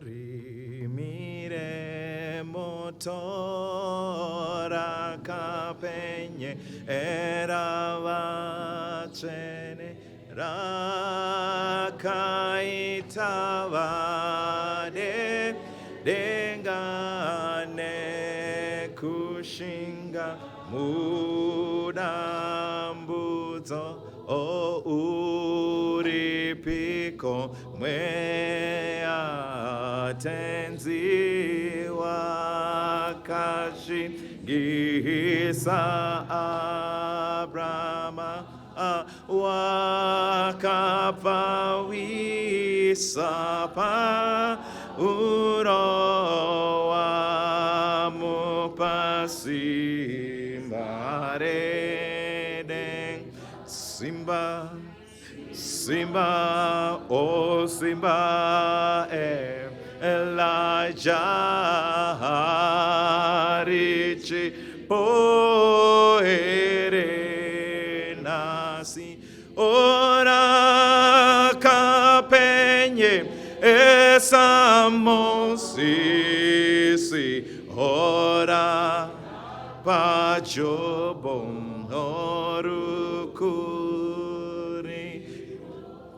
Rimire motora capegne eravacene rakaitavade dengane kushinga mudambudzo o uripiko mwea tenzi wakashi gisa Abrama wakapawisa pa urowa mupasimbare Simba, Simba, oh Simba, Elijah, Richi, poere nasi, ora capegne, esamosisi, ora pajobom, orukuri,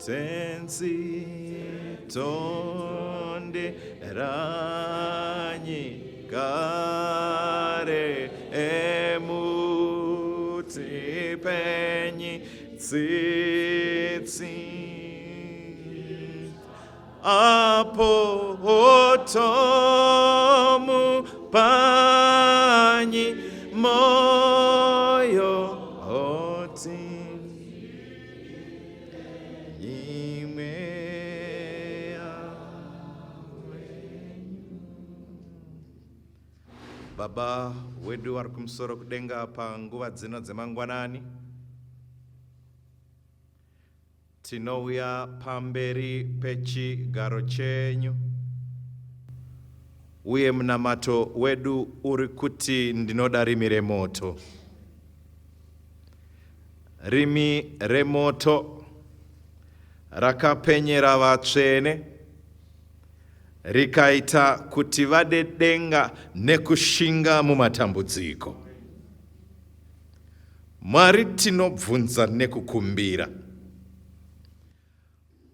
tensi, tonde, rani, kare, emuti, penyi, tsitsi, apo, otomu, panyi, moyo, oti. Baba wedu vari kumusoro kudenga panguva dzino dzemangwanani, tinouya pamberi pechigaro chenyu, uye munamato wedu uri kuti ndinoda rimi remoto. Rimi remoto rakapenyera vatsvene, rikaita kuti vade denga nekushinga mumatambudziko. Mwari, tinobvunza nekukumbira,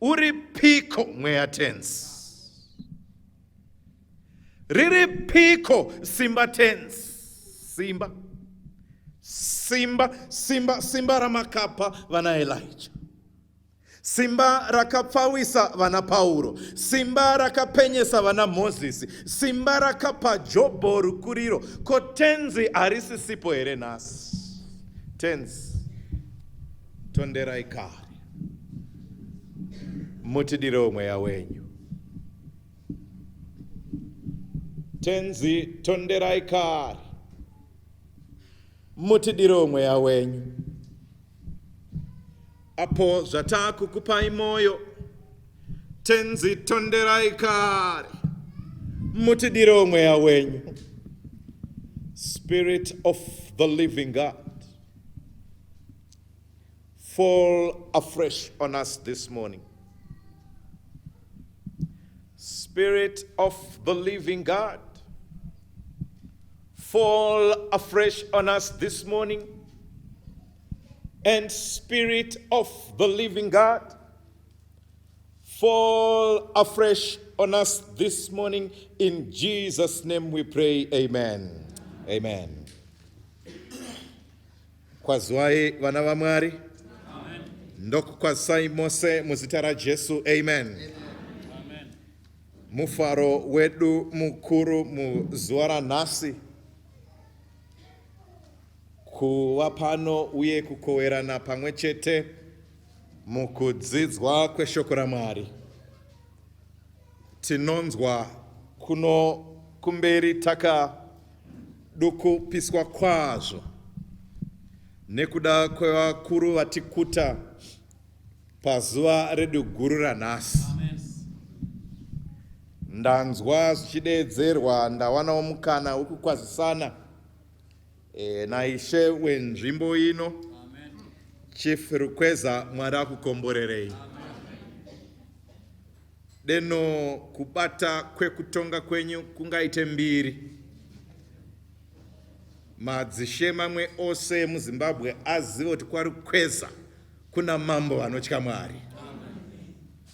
uripiko mweya tenzi? Riripiko simba tenzi? Simba, simba, simba, simba ramakapa vana Elijah, simba rakapfawisa vana Pauro, simba rakapenyesa vana Mozisi, simba rakapa Jobho rukuriro. Ko tenzi harisisipo here nhasi? Tenzi, tonderai kare, mutidirewo mweya wenyu. Tenzi, tonderai kare, mutidirewo mweya wenyu. Apo zvatakukupai moyo, tenzi, tonderai kare, mutidirewo mweya wenyu. Spirit of the living God, fall afresh on us this morning. Spirit of the living God, fall afresh on us this morning. And Spirit of the living God, fall afresh on us this morning. In Jesus' name we pray, amen. Amen. Kwazwai vana vaMwari, ndokukwazisai mose muzita raJesu, amen. Mufaro wedu mukuru muzuva ranhasi, kuva pano uye kukoverana pamwe chete mukudzidzwa kweshoko raMwari. Tinonzwa kuno kumberi takadukupiswa kwazvo nekuda kwevakuru vatikuta pazuva redu guru ranhasi. Ndanzwa zvichideedzerwa, ndawanawo mukana wekukwazisana naishe wenzvimbo ino, Chief Rukweza. Mwari akukomborerei. deno kubata kwekutonga kwenyu kungaite mbiri. Madzishe mamwe ose muZimbabwe azive kuti kwari kweza kuna mambo vanotya Mwari.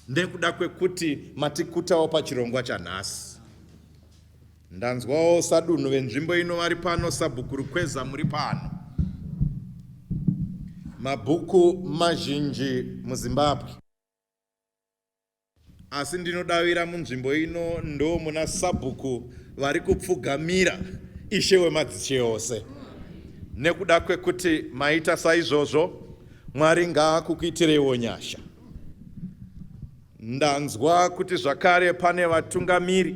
Ndekuda kwekuti matikutawo pachirongwa chanhasi. Ndanzwawo sadunhu venzvimbo ino vari pano, sabhuku rukweza muri pano. Mabhuku mazhinji muZimbabwe. Asi ndinodavira munzvimbo ino ndo muna sabhuku vari kupfugamira Ishe wemadzishe ose. Nekuda kwekuti maita saizvozvo, Mwari ngaakukuitirewo nyasha. Ndanzwa kuti zvakare pane vatungamiri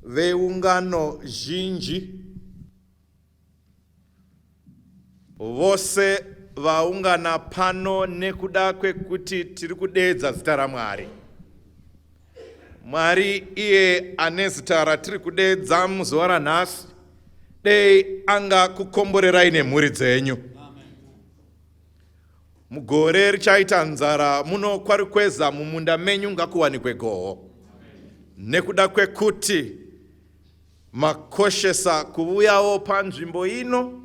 veungano zhinji, vose vaungana pano nekuda kwekuti tiri kudeedza zita raMwari. Mwari iye ane zita ratiri kudeedza muzuva ranhasi, dei angakukomborerai nemhuri dzenyu. Mugore richaita nzara muno kwari kweza mumunda menyu ngakuwanikwe goho. Nekuda kwekuti makoshesa kuuyawo panzvimbo ino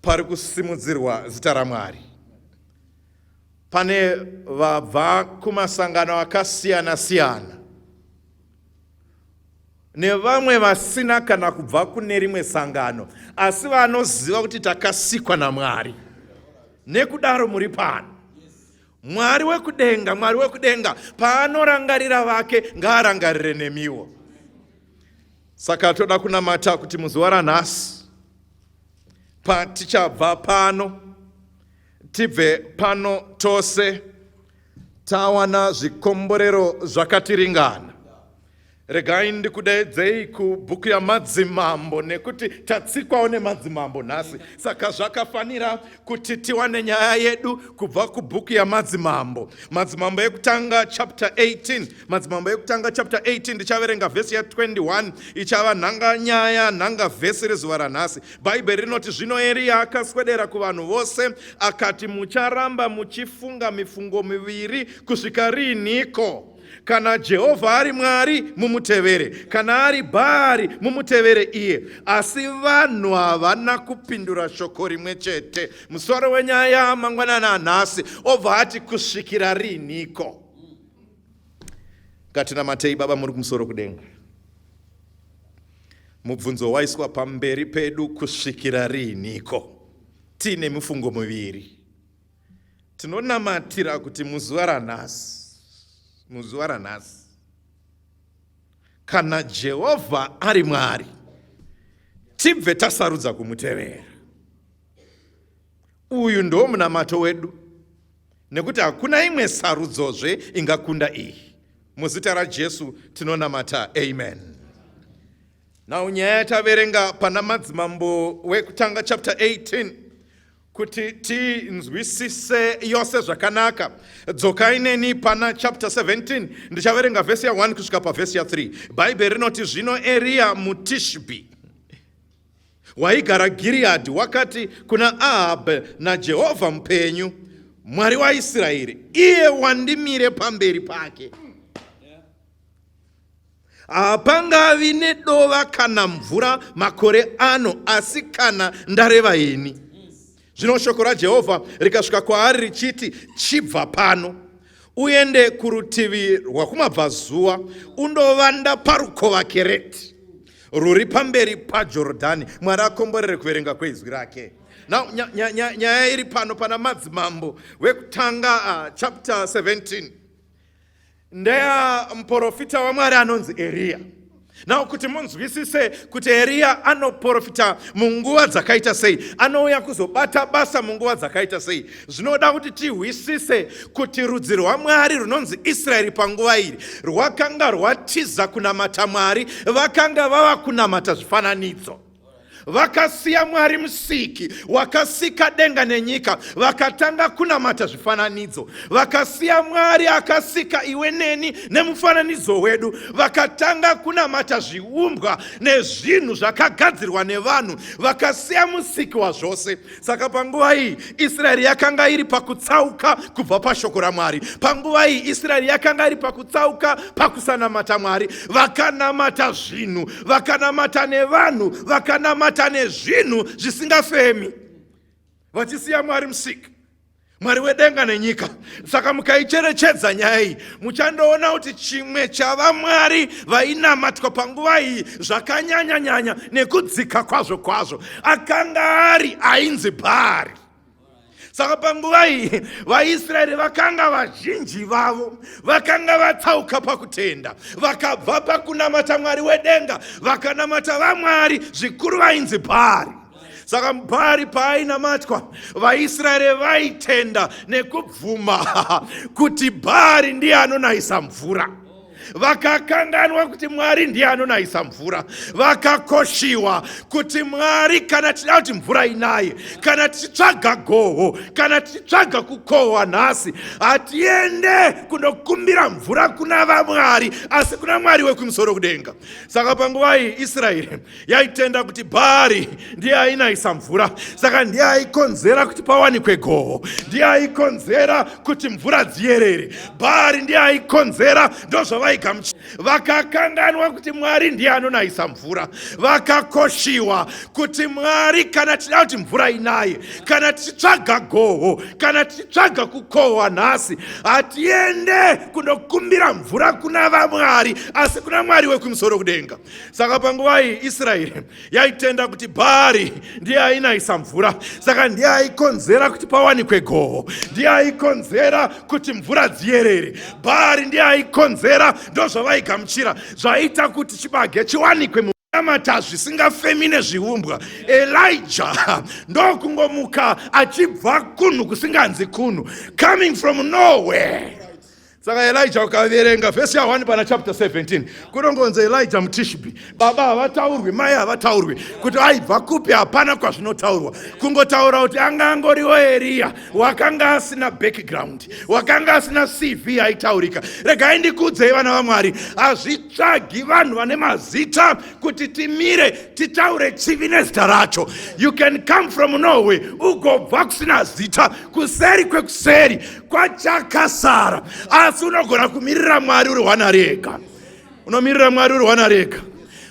pari kusimudzirwa zita raMwari. Pane vabva kumasangano akasiyana siyana nevamwe vasina kana kubva kune rimwe sangano, asi vanoziva kuti takasikwa naMwari. Nekudaro muri pano. Mwari wekudenga paanorangarira vake ngaarangarire nemiwo. Saka toda kunamata kuti muzuva ranhasi patichabva pano, tibve pano tose tawana zvikomborero zvakatiringana. Regai ndikudeedzei kubhuku yaMadzimambo, nekuti tatsikwawo nemadzimambo nhasi. Saka zvakafanira kuti tiwane nyaya yedu kubva kubhuku yaMadzimambo. Madzimambo ekutanga chapter 18. Madzimambo ekutanga chapter 18 ndichaverenga vhesi ya21, ichava nhanga vhesi rezuva ranhasi. Bhaibheri rinoti, zvino Eria akaswedera kuvanhu vose akati, mucharamba muchifunga mifungo miviri kusvika rinhiko? Kana Jehovha ari Mwari, mumutevere; kana ari Bhaari, mumutevere iye. Asi vanhu havana kupindura shoko rimwe chete. Musoro wenyaya mangwanani anhasi obva ati kusvikira rinhiko. Ngatinamatei. Baba muri kumusoro kudenga, mubvunzo waiswa pamberi pedu, kusvikira rinhiko. Tine mifungo miviri. Tinonamatira kuti muzuva ranhasi, kana Jehovha ari Mwari, tibve tasarudza kumutevera. Uyu ndo munamato wedu, nekuti hakuna imwe sarudzozve ingakunda iyi. Muzita raJesu tinonamata, amen. Now nyaya taverenga pana Madzimambo wekutanga chapter 18, kuti tinzwisise yose zvakanaka. Dzokai neni pana chapter 17, ndichaverenga vhesi ya1 kusvika pavhesi ya3. Bhaibheri rinoti, zvino Eria muTishbi waigara Gireadhi wakati kuna Ahabhi, naJehovha mupenyu, Mwari waIsraeri, iye wandimire pamberi pake, hapangavi nedova kana mvura makore ano, asi kana ndareva ini. Zvino shoko raJehovha rikasvika kwaari richiti, chibva pano uende kurutivi rwakumabvazuva undovanda parukova Kereti, ruri pamberi paJorodhani. Mwari akomborere kuverenga kwezwi rake. Now nyaya iri pano pana Madzimambo wekutanga chapter 17 ndeya muprofita waMwari anonzi Eria. Now kuti munzwisise kuti Eria anoprofita munguva dzakaita sei, anouya kuzobata basa munguva dzakaita sei, zvinoda kuti tihwisise kuti rudzi rwaMwari runonzi Israeri panguva iri rwakanga rwatiza kunamata Mwari, vakanga vava kunamata zvifananidzo. vakasiya Mwari musiki wakasika denga nenyika, vakatanga kunamata zvifananidzo. Vakasiya Mwari akasika iwe neni nemufananidzo wedu, vakatanga kunamata zviumbwa nezvinhu zvakagadzirwa nevanhu, vakasiya musiki wazvose. Saka panguva iyi Israeri yakanga iri pakutsauka kubva pashoko raMwari. Panguva iyi Israeri yakanga iri pakutsauka pakusanamata Mwari. Vakanamata zvinhu, vakanamata nevanhu, vakanamata nezvinhu zvisingafemi, vachisiya Mwari musiki, Mwari wedenga nenyika. Saka mukaicherechedza nyaya iyi, muchandoona kuti chimwe chavamwari vainamatwa panguva iyi zvakanyanya nekudzika kwazvo kwazvo akanga ari ainzi Bhaari. Saka panguva iyi vaIsraeri vakanga vazhinji vavo vakanga vatsauka pakutenda, vakabva pakunamata Mwari wedenga vakanamata vamwari zvikuru vainzi Bhaari. Saka Bhaari paainamatwa, vaIsraeri vaitenda nekubvuma kuti Bhaari ndiye anonayisa mvura. Vakakanganwa kuti Mwari ndiye anonayisa mvura. Vakakoshiwa kuti Mwari, kana tida kuti mvura inaye, kana tichitsvaga goho, kana tichitsvaga kukohwa nhasi, hatiende kundokumbira mvura kuna vamwari, asi kuna Mwari wekumusoro kudenga. Saka panguva iyi Israeri yaitenda kuti Bhaari ndiye ainayisa mvura. Saka ndiye aikonzera kuti pawanikwe goho, ndiye aikonzera kuti mvura dziyerere. Bhaari ndiye aikonzera, ndozvavai vakakanganwa kuti Mwari ndiye anonayisa mvura. Vakakoshiwa kuti Mwari, kana tida kuti mvura inaye, kana tichitsvaga goho, kana tichitsvaga kukohwa nhasi, hatiende kundokumbira mvura kuna vamwari, asi kuna Mwari wekumusoro kudenga. Saka panguva iyi Israeri yaitenda kuti Bhaari ndiye ainayisa mvura. Saka ndiye aikonzera kuti pawanikwe goho, ndiye aikonzera kuti mvura dziyerere. Bhaari ndiye aikonzera, ndozvavaigamuchira zvaita kuti chibage chiwanikwe munamata zvisingafemi nezviumbwa. Elijah ndokungomuka achibva kunhu kusinganzi kunhu, coming from nowhere. Saka Elijah ukaverenga vhesi ya 1 pana chapter 17 kunongonza Elijah muTishbi, baba havataurwi, mai havataurwi, kuti aibva kupi hapana kwazvinotaurwa. Kungotaura kuti anga angoriwo Eria wakanga asina background, wakanga asina CV aitaurika. Regai ndikudzei vana vaMwari, hazvitsvagi vanhu vane mazita kuti timire titaure chivi nezita racho. You can come from nowhere, ugobva kusina zita, kuseri kwekuseri kwachakasara, asi unogona kumirira Mwari uri wanari ega. Unomirira Mwari uri wanari ega.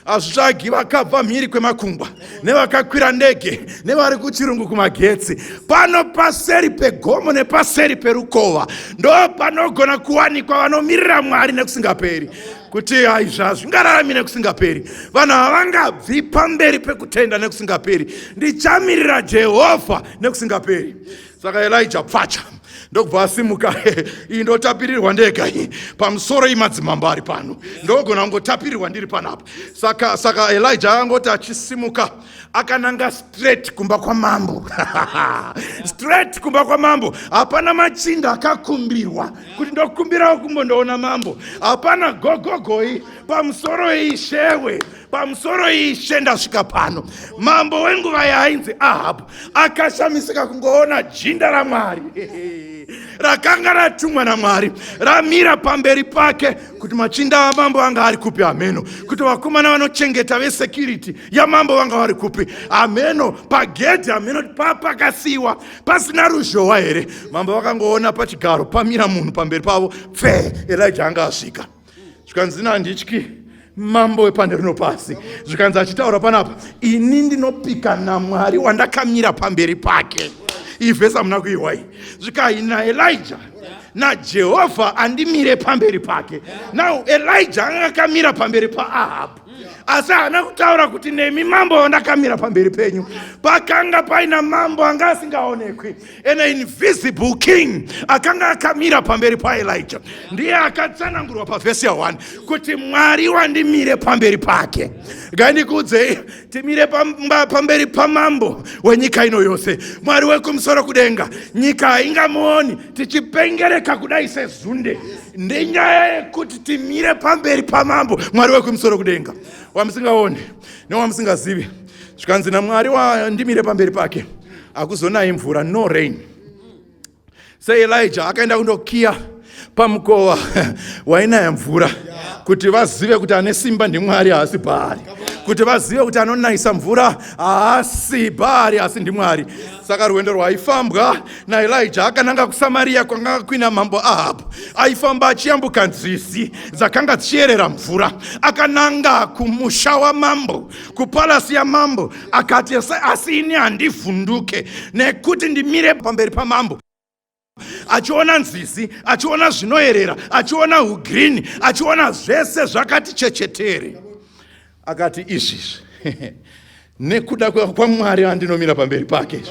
Hazvitsvagi vakabva mhiri kwemakungwa, nevakakwira ndege, nevari kuchirungu kumagetsi. Pano paseri pegomo nepaseri perukova ndo panogona kuwanikwa vanomirira Mwari nekusingaperi. Kuti haizvazvi ngararami nekusingaperi. Vanhu havangabvi pamberi pekutenda nekusingaperi. Ndichamirira Jehovha nekusingaperi. Saka Elijah pfacha ndobva asimuka, iyi ndotapirirwa ndega iyi pamusoro imadzimambo ari pano, ndogona ngotapirirwa ndiri panapa. Saka Elijah angoti achisimuka akananga straight kumba kwamambo. Straight kumba kwamambo. Hapana machinda akakumbirwa kuti ndokumbirawo kumbondoona mambo. Hapana gogogoi pamusoro ishewe, pamusoro ishe ndasvika pano. Mambo wenguva yainzi Ahabu akashamisika kungoona jinda raMwari rakanga ratumwa naMwari ramira pamberi pake, kuti machinda amambo anga ari kupi. Ameno. Kuti vakomana vanochengeta vesecurity yamambo vanga vari kupi. Ameno. Pagedhi ameno pakasiyiwa pasina ruzhowa here. Mambo vakangoona pachigaro pamira munhu pamberi pavo, pfe, Elijah anga asvika. Zvikanzi handityi mambo wepande rino pasi. Zvikanzi achitaura panapa, ini ndinopika naMwari wandakamira pamberi pake. Iyi vhesi hamuna kuiwai. Zvikai naElijah naJehovha andimire pamberi pake. Now Elijah anga akamira pamberi paAhabu, asi haana kutaura kuti nemi mambo wandakamira pamberi penyu. Pakanga paina mambo anga asingaonekwi, an invisible king akanga akamira pamberi paElijah. Ndiye akatsanangurwa pavhesi ya 1 kuti Mwari wandimire pamberi pake. Ngandikudzei, timire pamberi pamambo wenyika ino yose, Mwari wekumusoro kudenga. Nyika haingamuoni tichipengereka kudai sezunde. Ndenyaya yekuti timire pamberi pamambo, Mwari wekumusoro kudenga. wamusingaoni newamusingazivi. Zvikanzi naMwari ndimire pamberi pake akuzonayi mvura, no rain. Elijah akaenda kundokiya pamukova wainaya mvura kuti vazive kuti ane simba ndiMwari haasi Bhaari, kuti vazive kuti anonayisa mvura haasi Bhaari asi ndiMwari. Saka rwendo rwaifambwa naElijah akananga kuSamaria kwanga kwina mambo Ahabhu. Aifamba achiyambuka nzizi dzakanga dzichiyerera mvura, akananga kumusha wamambo, kupalasi yamambo. Akati asi ini handivhunduke nekuti ndimire pamberi pamambo. Achiona nzizi, achiona zvinoyerera, achiona ugreen, achiona zvese zvakati chechetere. Akati izvizvi nekuda kwaMwari andinomira pamberi pake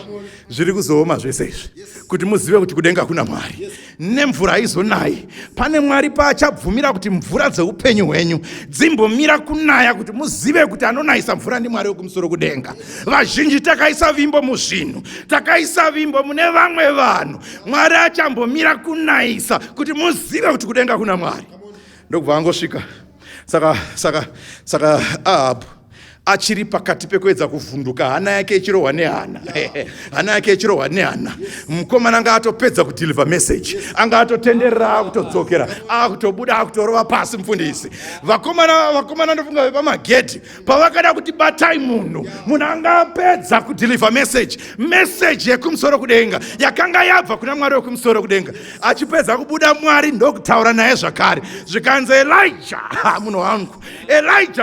zviri kuzooma zvese izvi, kuti muzive kuti kudenga kuna Mwari nemvura izonayi. Pane Mwari paachabvumira kuti mvura dzeupenyu hwenyu dzimbomira kunaya, kuti muzive kuti anonayisa mvura ndiMwari wekumusoro kudenga. Vazhinji takaisa vimbo muzvinhu, takaisa vimbo mune vamwe vanhu. Mwari achambomira kunayisa kuti muzive kuti kudenga kuna Mwari. Ndokubva angosvika. Saka Ahabhu achiri pakati pekuedza kuvhunduka, hana yake ichirohwa nehana. Hana yake ichirohwa nehana. Mukomana anga atopedza kudeliver message, anga atotenderera akutodzokera, akutobuda akutorova pasi mufundisi. Vakomana ndofunga vepamagedhi pavakada kuti batai munhu anga apedza kudeliver message yekumusoro kudenga yakanga yabva kuna Mwari wekumusoro kudenga. Achipedza kubuda Mwari ndokutaura naye zvakare. Zvikanzi Elijah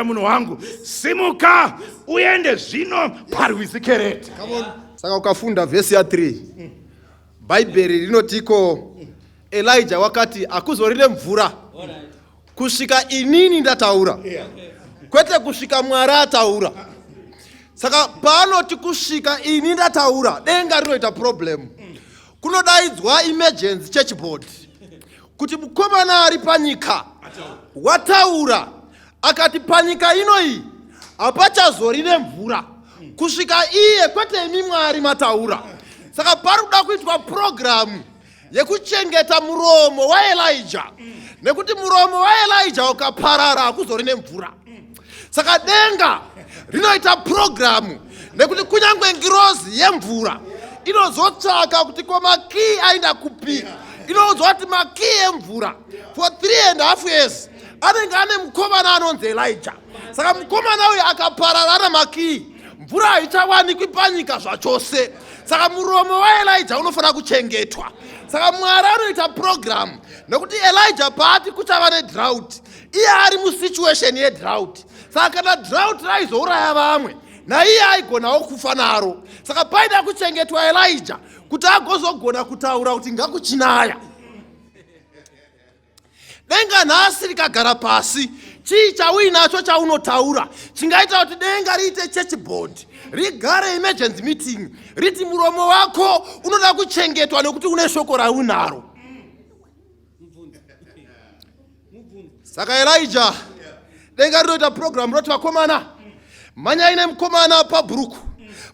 munhu wangu, simuka uende zvino parwizi Kereti. Saka ukafunda vhesi ya3 Bhaibheri rinotiko Elijah wakati akuzorine mvura kusvika inini ndataura, kwete kusvika Mwari ataura. Saka paanoti kusvika ini ndataura, denga rinoita problem. Kunodaidzwa emergency church board kuti mukomana ari panyika wataura, akati panyika inoi hapachazorine mvura kusvika iye, kwete imi Mwari mataura. Saka pari kuda kuitwa programu yekuchengeta muromo waElijah, nekuti muromo waElijah ukaparara hakuzorine mvura. Saka denga rinoita programu nekuti kunyangwe ngirozi yemvura inozotsvaka kuti ko makii aenda kupi. Inozwa kuti makii emvura for 3.5 years anenge ane mukomana anonzi Elijah. Saka mukomana uyu akaparara na makii, mvura haichawanikwi panyika zvachose. Saka muromo waElijah unofanira kuchengetwa. Saka Mwari anoita programu nekuti Elijah paati kuchava nedrought, iye ari musituation yedrought. Saka kana drought raizouraya vamwe, naiye aigonawo kufa naro. Saka paida kuchengetwa Elijah kuti agozogona kutaura kuti ngakuchinaya. Denga nhasi rikagara pasi, chii chauinacho chaunotaura chingaita kuti denga riite church board, rigare emergency meeting, riti muromo wako unoda kuchengetwa nekuti une shoko raunaro. Saka Elijah denga rinoita program roti vakomana manyai nemukomana pabhuruku.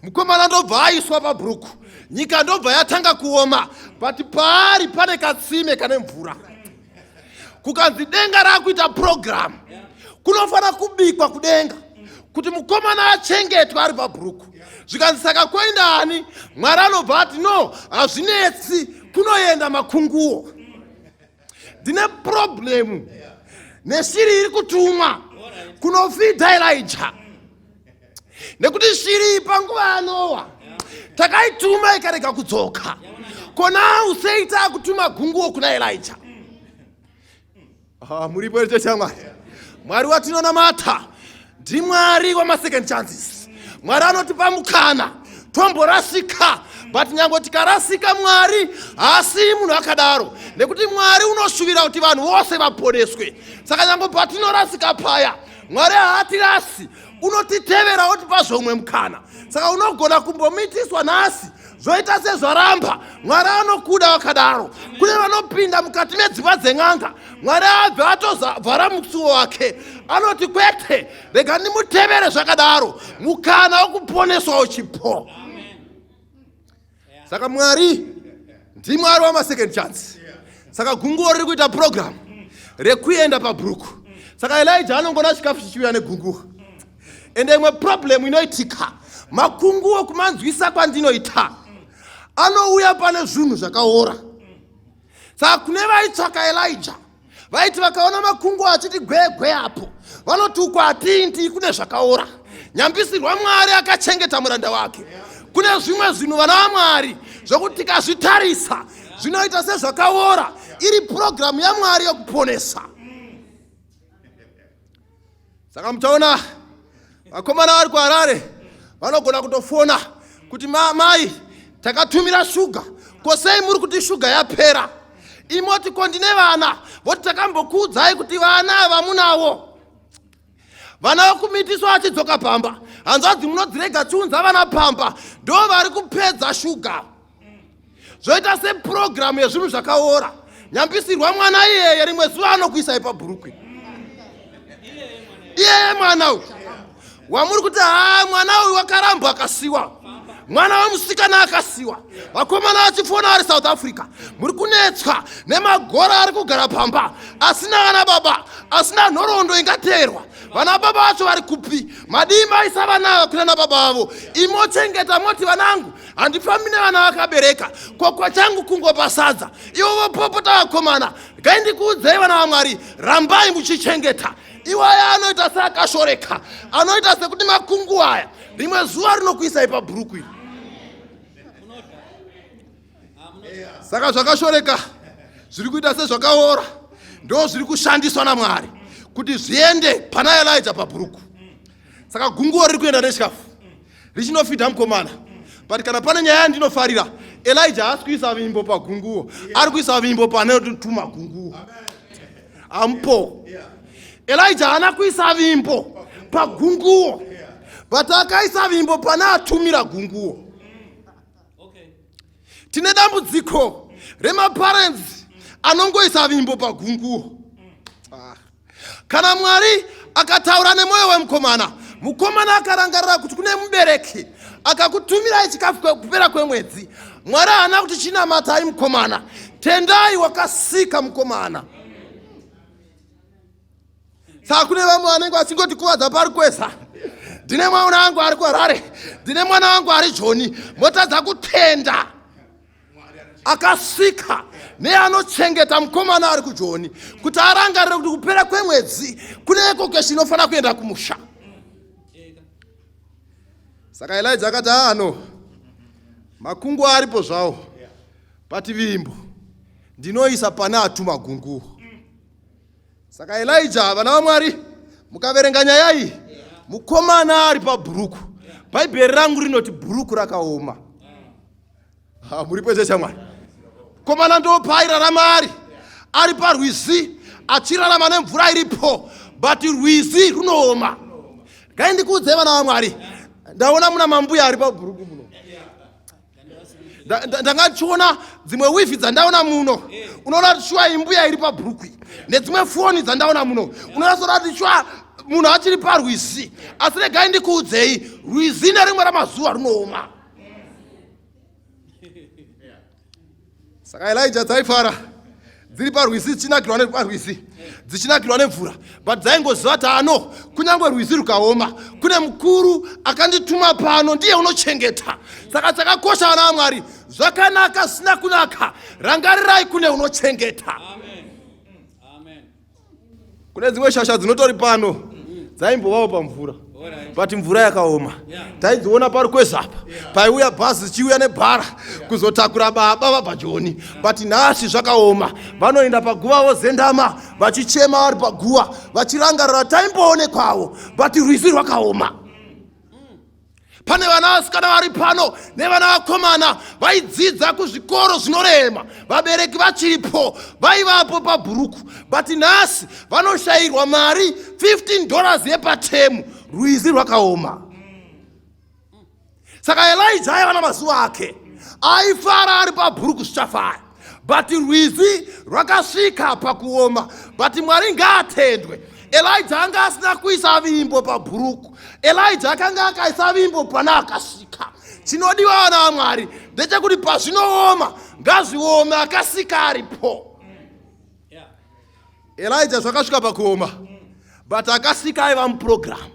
Mukomana ndobva aiswa pabhuruku, nyika ndobva yatanga kuoma, but paari pane katsime kane mvura. Kukanzi denga rakuita program, kunofanira kubikwa kudenga kuti mukomana achengetwe ari pabhuruku. Zvikanzi saka koenda hani, Mwari anobva ati no, hazvinetsi, kunoenda makunguo. Ndine problemu neshiri iri kutumwa kunofidha Elijah, nekuti shiri panguva yaNoa takaituma ikarega kudzoka. Kona useita kutuma gunguo kuna Elijah. Muripo icho chamwari. Mwari watinonamata ndiMwari wama-second chances. Mwari anotipa mukana tomborasika, but nyango tikarasika Mwari haasi munhu akadaro, nekuti Mwari unoshuvira kuti vanhu vose vaponeswe. Saka nyango patinorasika paya, Mwari haatirasi, unotitevera otipa zvomwe mukana. Saka unogona kumbomitiswa nhasi zvoita sezvaramba, Mwari anokuda wakadaro. Kune vanopinda mukati medzimba dzen'anga, Mwari abve atovhara musuwo wake, anoti kwete, rega ndimutevere zvakadaro, mukana wokuponeswa uchipo. Saka Mwari ndiMwari wama-second chance. Saka gunguo riri kuita program rekuenda pabhuruku. Saka Elijah anongona chikafu chichiuya negunguo. ende imwe problem inoitika makunguo kumanzwisa kwandinoita anouya pane zvinhu zvakaora. Saka kune vaitsvaka Elijah vaiti vakaona makunguo achiti gwegwe apo vanoti uko hatindi kune zvakaora. Nyambisirwa Mwari akachengeta muranda wake. Kune zvimwe zvinhu vana vaMwari zvokuti tikazvitarisa zvinoita sezvakaora, iri programu yaMwari yokuponesa. Saka muchaona vakomana vari kuHarare vanogona kutofona kuti mai takatumira shuga, kosei muri kuti shuga yapera? Imoti kondine vana voti takambokuudzai kuti vana ava munawo. Vana vokumitiswa vachidzoka pamba, hanzvadzi munodzirega chiunza vana pamba, ndo vari kupedza shuga. Zvoita sepurogiramu yezvinhu zvakaora. Nyambisirwa mwana iyeye rimwe zuva anokuisai pabhurukwe. Iyeye mwana uyu wamuri kuti mwana uyu wakarambwa akasiwa, mwana wemusikana akasiwa. Vakomana vachifona vari South Africa muri kunetswa nemagora ari kugara pamba, asina vana baba, asina nhoroondo ingateerwa. Vana baba vacho vari kupi? Madima aisa vana kuna baba vavo. Imochengeta moti vanangu handifambi nevana vakabereka, kokwa changu kungopasadza. Ivo vopopota vakomana, ngaindikuudzei vana vaMwari, rambai muchichengeta. Iwaya anoita seakashoreka, anoita sekuti makungu aya rimwe zuva rinokuisai pabhurukwi. Saka zvakashoreka zviri kuita sezvakaora ndo zviri kushandiswa naMwari kuti zviende pana Elijah pabhuruku. Saka gunguo riri kuenda nechikafu richinofidha mukomana. But kana pane nyaya yandinofarira, Elijah haasi kuisa vimbo pagunguo, ari kuisa vimbo pane tuma gunguo. Ampo Elijah haana kuisa vimbo pagunguo, but akaisa vimbo pana atumira gunguo. Tine dambudziko remaparents anongoisa vimbo pagunguo. Kana Mwari akataura nemoyo wemukomana, mukomana akarangarira kuti kune mubereki akakutumirai chikafu kupera kwemwedzi, Mwari haana kuti chinamatai mukomana, tendai wakasika mukomana. Saka kune vamwe vanenge vachingoti kuvadza pari kweza, ndine mwana wangu ari kuHarare, ndine mwana wangu ari Joni, motadza kutenda akasika neanochengeta mukomana ari kuJoni kuti arangarire kuti kupera kwemwedzi kune ekokeshi inofanira kuenda kumusha. Saka Elijah akati ano makungu aripo zvawo, pati vimbo ndinoisa pane atuma gunguo. Saka Elijah, vana vaMwari, mukaverenga nyaya iyi, mukomana ari pabhuruku. Bhaibheri rangu rinoti bhuruku rakaoma. Muripo chamwari. Komana ndo pairarama ari parwizi achirarama nemvura iripo, but rwizi runooma. Ngaindikuudze vana vaMwari, ndaona muna mambuya ari pabhuruku muno. Ndangachiona dzimwe wifi dzandaona muno, unoona kuti shwa imbuya iri pabhuruku, nedzimwe foni dzandaona muno, unoona kuti shwa munhu achiri parwizi. Asi regai ndikuudzei, rwizi nerimwe ramazuva runooma. Saka Elijah dzaifara dziri parwizi dzichinakirwa neparwizi, dzichinakirwa nemvura, but dzaingoziva kuti ano kunyange rwizi rukaoma kune mukuru akandituma pano, ndiye unochengeta. Saka chakakosha vana vaMwari, zvakanaka zvisina kunaka, rangarirai kune unochengeta. Kune dzimwe shasha dzinotori pano dzaimbovawo pamvura, but mvura yakaoma. Taidziona pari kwezapa paiuya bhazi zichiuya nebhara kuzotakura baba vaBhajoni, but nhasi zvakaoma. Vanoenda paguva vozendama vachichema vari paguva vachirangarira taimboonekwawo, but rwizi rwakaoma. Pane vana vasikana vari pano nevana vakomana vaidzidza kuzvikoro zvinorema, vabereki vachiripo, vaivapo pabhuruku, but nhasi vanoshayirwa mari $15 yepatemu, rwizi rwakaoma. Saka Elijah aiva namazuva ake, aifara ari pabhuruku zvichafaya, but rwizi rwakasvika pakuoma. But Mwari ngaatendwe, Elijah anga asina kuisa vimbo pabhuruku. Elijah akanga akaisa vimbo pana akasika. Chinodiwa vana vaMwari ndechekuti pazvinooma ngazviome akasika aripo. Elijah zvakasvika pakuoma, but akasika aiva muprogramu.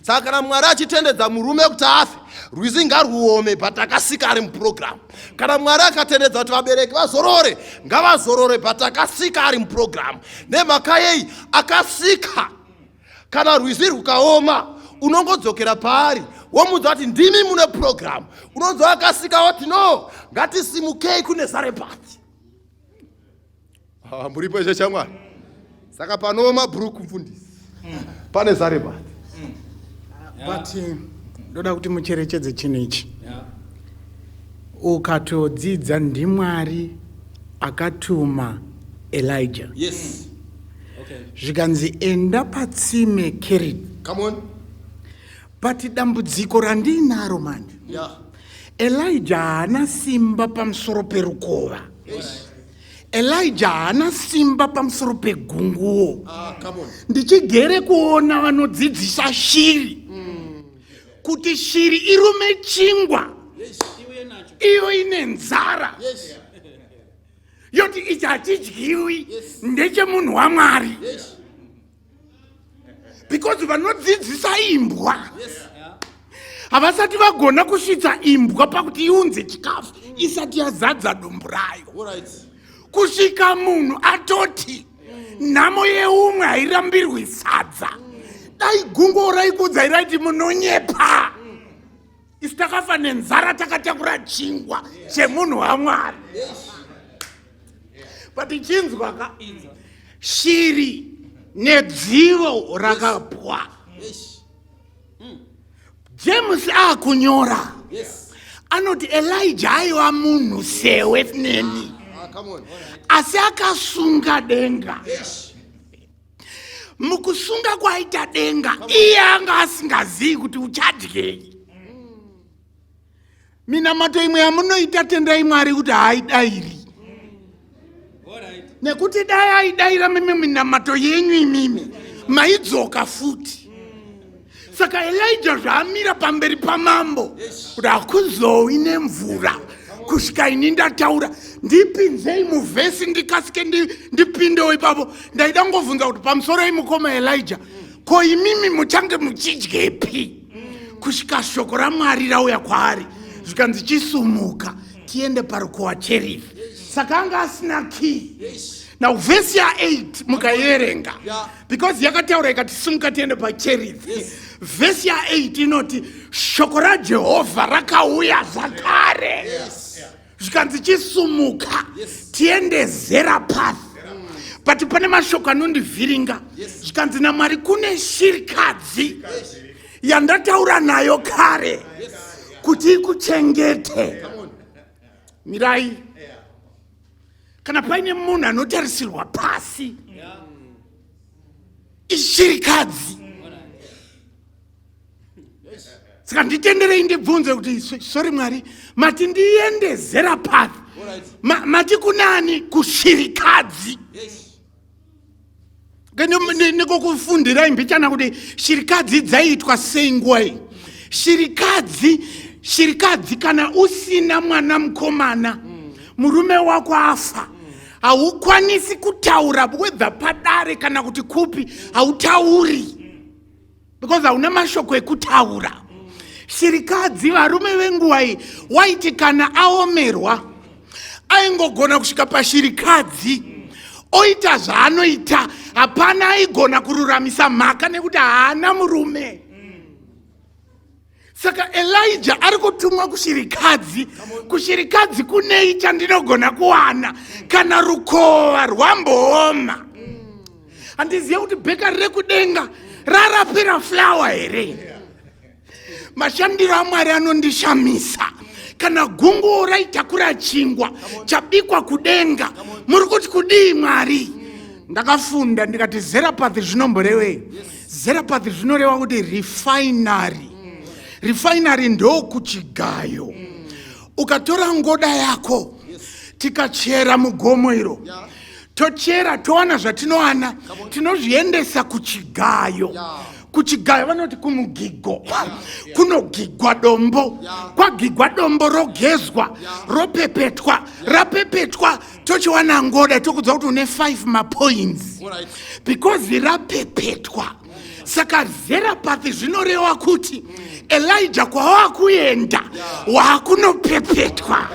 Saka kana Mwari achitendedza murume kuti afe, rwizi ngaruome but akasika ari muprogramu. Kana Mwari akatendedza kuti vabereki vazorore, ngavazorore but akasika ari muprogramu. Nemhaka yei akasika. Kana rwizi rukaoma, unongodzokera paari womudza kuti ndimi mune programu. Unonzwa akasika wati no, ngatisimukei kune Zarepati. Muripo izvo chaMwari. Saka panooma bhuruku mufundisi, pane Zarepati. But ndoda kuti mucherechedze chinhu ichi. Ukatodzidza ndiMwari akatuma Elijah. Yes. Zvikanzi enda patsime Keriti. Come on. But dambudziko randinaro manje. Yeah. Elijah haana simba pamusoro perukova. Elijah haana simba pamusoro pegunguo. Come on. Ndichigere kuona vanodzidzisa shiri kuti shiri irume chingwa, iyo ine nzara, yoti ichi hachidyiwi, ndechemunhu waMwari. Because vanodzidzisa imbwa havasati vagona kusvitsa imbwa pakuti iunze chikafu isati yazadza dumbu rayo. Kusvika munhu atoti nhamo yeumwe hairambirwi sadza, dai gungo raikudza iraiti munonyepa, isi takafa nenzara takatakura chingwa chemunhu waMwari. But chinzwa ka shiri nedzivo rakapwa. James akunyora anoti Elijah aiva munhu sewe neni, asi akasunga denga. Mukusunga kwaita denga, iye anga asingazivi kuti uchadyei. Minamato imwe yamunoita tendai Mwari kuti haidairi. Nekuti dai aidaira mimi minamato yenyu imimi, maidzoka futi. Saka Elijah zvaamira pamberi pamambo kuti hakuzovi nemvura kusvika ini ndataura, ndipinzei muvhesi ndikasike ndipindewo ipapo. Ndaida ngovhunza kuti pamusoro imukoma Elijah, ko imimi muchange muchidyepi kusvika shoko raMwari rauya kwaari zvikanzi chisumuka tiende parukova Cherith. Saka anga asina key. Now vhesi ya8 mukaierenga, because yakataura ikati simuka tiende paCherith. Vhesi ya8 inoti shoko raJehovha rakauya zvakare, zvikanzi chisumuka tiende Zarepati. But pane mashoko anondivhiringa, zvikanzi naMwari kune shirikadzi yandataura nayo kare kuti ikuchengete. Mirai, kana paine munhu anotarisirwa pasi, ishirikadzi. Saka nditenderei ndibvunze kuti sorry Mwari, mati ndiende Zarepati, mati kunani? Kushirikadzi. Ndikokufundira imbichana kuti shirikadzi dzaiitwa sei nguva iyi. Shirikadzi kana usina mwana mukomana, murume wako afa, haukwanisi kutaura whether padare kana kuti kupi, hautauri because hauna mashoko ekutaura. Shirikadzi varume venguva iyi waiti kana aomerwa aingogona kusvika pashirikadzi oita zvaanoita, hapana aigona kururamisa mhaka nekuti haana murume. Saka Elijah ari kutumwa kushirikadzi. Kushirikadzi kunei chandinogona kuwana kana rukova rwambooma. Handiziva kuti bheka rekudenga rarapira flawa here. Mashandiro aMwari anondishamisa. Kana gungu raitakura chingwa chabikwa kudenga, muri kuti kudii Mwari? Ndakafunda ndikati Zarepati zvinomborevei? Zarepati zvinoreva kuti refinery. Refinery ndo kuchigayo. Ukatora ngoda yako tikachera mugomo iro, tochera towana zvatinowana, tinozviendesa kuchigayo. Kuchigayo vanoti kumugigo, kunogigwa dombo. Kwagigwa dombo rogezwa, ropepetwa, rapepetwa, tochiwana ngoda tokudza kuti une 5 mapoints. Because rapepetwa Saka Zarephath zvinoreva kuti Elijah kwawakuenda wakunopepetwa.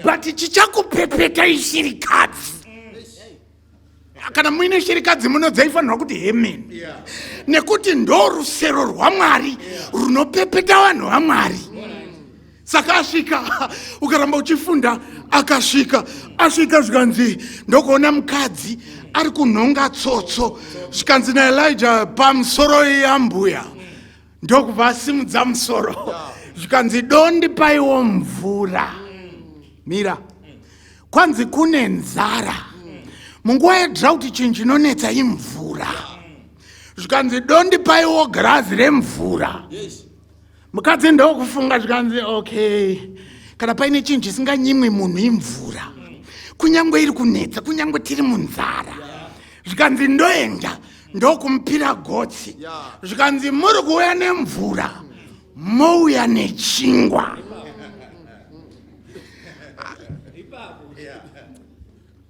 But chichakupepeta ishirikadzi. Kana muine shirikadzi munodzaifanirwa kuti amen. Nekuti ndo rusero rwaMwari runopepeta vanhu vaMwari. Saka asvika, ukaramba uchifunda, asvika zvikanzi ndokuona mukadzi ari kunhonga tsotso, zvikanzi naElijah pamusoro yambuya ndokubva asimudza musoro, zvikanzi dondipaiwo mvura. Mira, kwanzi kune nzara munguva yedrought, chinhu chinonetsa imvura. Zvikanzi dondipaiwo girazi remvura. Mukadzi ndokufunga zvikanzi okay, kana paine chinhu chisinganyimwi munhu imvura, kunyangwe iri kunetsa, kunyangwe tiri munzara. Zvikanzi ndoenda ndokumupira gotsi, zvikanzi muri kuuya nemvura mouya nechingwa.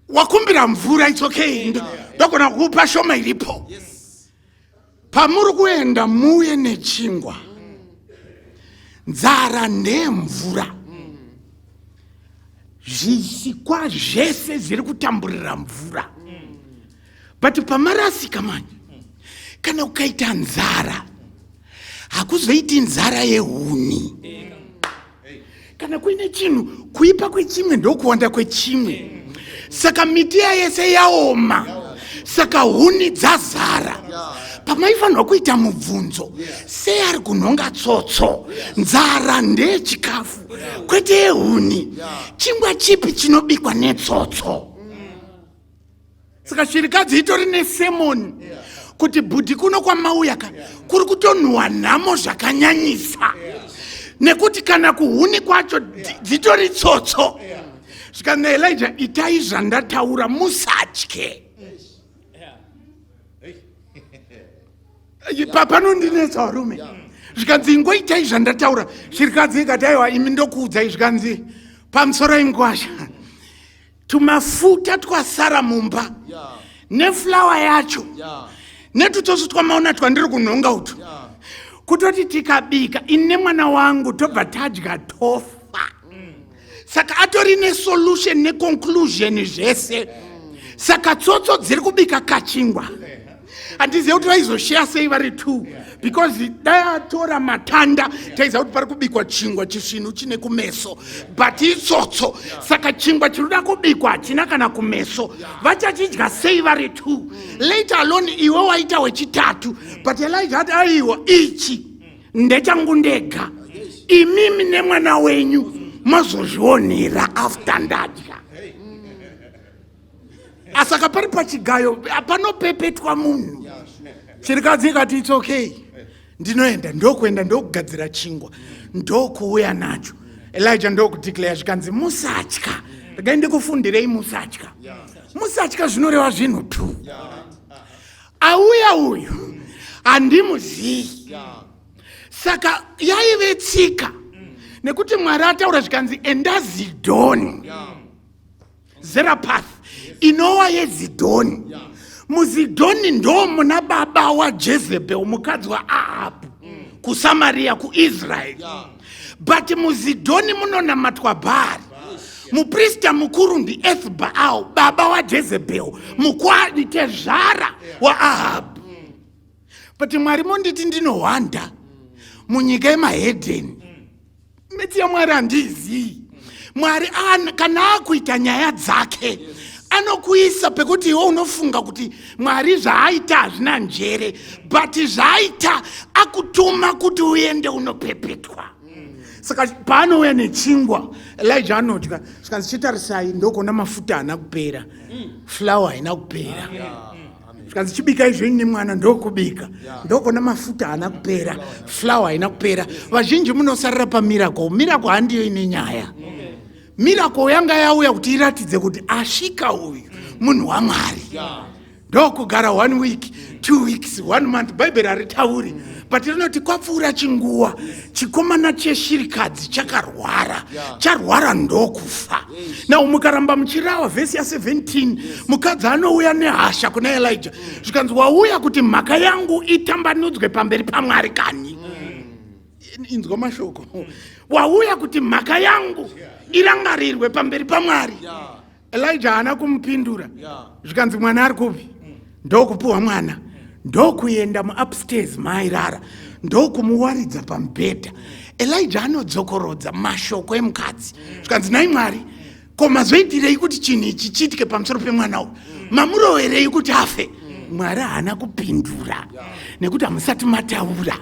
Wakumbira mvura, it's okay, ndogona kukupa shoma iripo. Pamuri kuenda muuye nechingwa. Nzara nemvura zvisikwa zvese zviri kutamburira mvura. But pamarasika manje, kana ukaita nzara, hakuzoiti nzara yehuni. Kana kuine chinhu, kuipa kwechimwe ndokuwanda kwechimwe. Saka miti yese yaoma, saka huni dzazara. Pamaifanirwa kuita mubvunzo, sei ari kunhonga tsotso? Nzara ndechikafu, kwete huni. Chingwa chipi chinobikwa netsotso? Saka shirikadzi itori nesemoni kuti bhudhi kuno kwamauya kuri kutonhuwa nhamo zvakanyanyisa. Nekuti kana kuhuni kwacho dzitori tsotso. Zvikanzi Elijah, itai zvandataura, musatye. Panondinetsa varume. Zvikanzi ingoitai zvandataura. Shirikadzi ikati aiwa imi ndokuudzai, zvikanzi pamusoro ingwasha, tumafuta twasara mumba nefulawa yacho netutoso twamaona twandiri kunhonga utu, kutoti tikabika ine mwana wangu tobva tadya tofa. Saka atori nesolution neconclusion zvese. Saka tsotso dziri kubika kachingwa. Handizivi kuti vaizosheya sei vari two, because dai atora matanda taiziva kuti pari kubikwa chingwa chisvinu chine kumeso, but itsotso. Saka chingwa chinoda kubikwa hachina kana kumeso. Vachachidya sei vari two? Later alone iwe waita wechitatu, but Elijah ati aiwa ichi ndechangu ndega, imimi nemwana wenyu mazozvionera after ndadya. Asaka pari pachigayo panopepetwa munhu. Shirikadzi ikati it's okay, ndinoenda ndokuenda ndokugadzira chingwa ndokuuya nacho. Elijah ndokudeclare zvikanzi musatya. Regai ndikufundirei musatya. Musatya zvinoreva zvinhu tu. Auya uyu handimuzivi. Saka yaive tsika, nekuti Mwari ataura zvikanzi enda Zidhoni. Zarephath inova yeZidhoni. MuZidhoni ndo muna baba waJezebel, mukadzi waAhabhu, kuSamaria, kuIsraeri. But MuZidhoni munonamatwa Bhaari. Muprista mukuru ndiEthbaal, baba waJezebel, mukwadi tezvara waAhabhu. But Mwari monditi ndinohwanda munyika yemahedheni. Miti yaMwari handizivi. Mwari kana akuita nyaya dzake, anokuisa pekuti iwe unofunga kuti Mwari zvaaita hazvina njere, but zvaaita akutuma kuti uende unopepetwa. Saka paanouya nechingwa, Elijah anotya, zvikanzi chitarisai ndokuona mafuta haana kupera, flour haina kupera. Zvikanzi chibika izvenyu nemwana ndokubika, ndokuona mafuta haana kupera, flour haina kupera. Vazhinji munosarira pamiracle. Miracle handiyo ine nyaya. Miracle yanga yauya kuti iratidze kuti asvika uyu munhu waMwari. Ndokugara 1 week, 2 weeks, 1 month, Bible haritauri. but rinoti kwapfuura chinguva chikomana cheshirikadzi charwara ndokufa. Now mukaramba muchirava vhesi ya17 mukadzi anouya nehasha kuna Elijah zvikanzi wauya kuti mhaka yangu itambanudzwe pamberi paMwari kanyi. Inzwa mashoko. Wauya kuti mhaka yangu irangarirwe pamberi paMwari. Elijah haana kumupindura. Zvikanzi mwana ari kupi? Ndokupuwa mwana. Ndokuenda muupstairs mairara. Ndokumuwaridza pamubhedha. Elijah anodzokorodza mashoko emukadzi. Zvikanzi nai Mwari, ko mazoitirei kuti chinhu ichi chiitike pamusoro pemwana uyu? Mamuroverei kuti afe? Mwari haana kupindura nekuti hamusati mataura.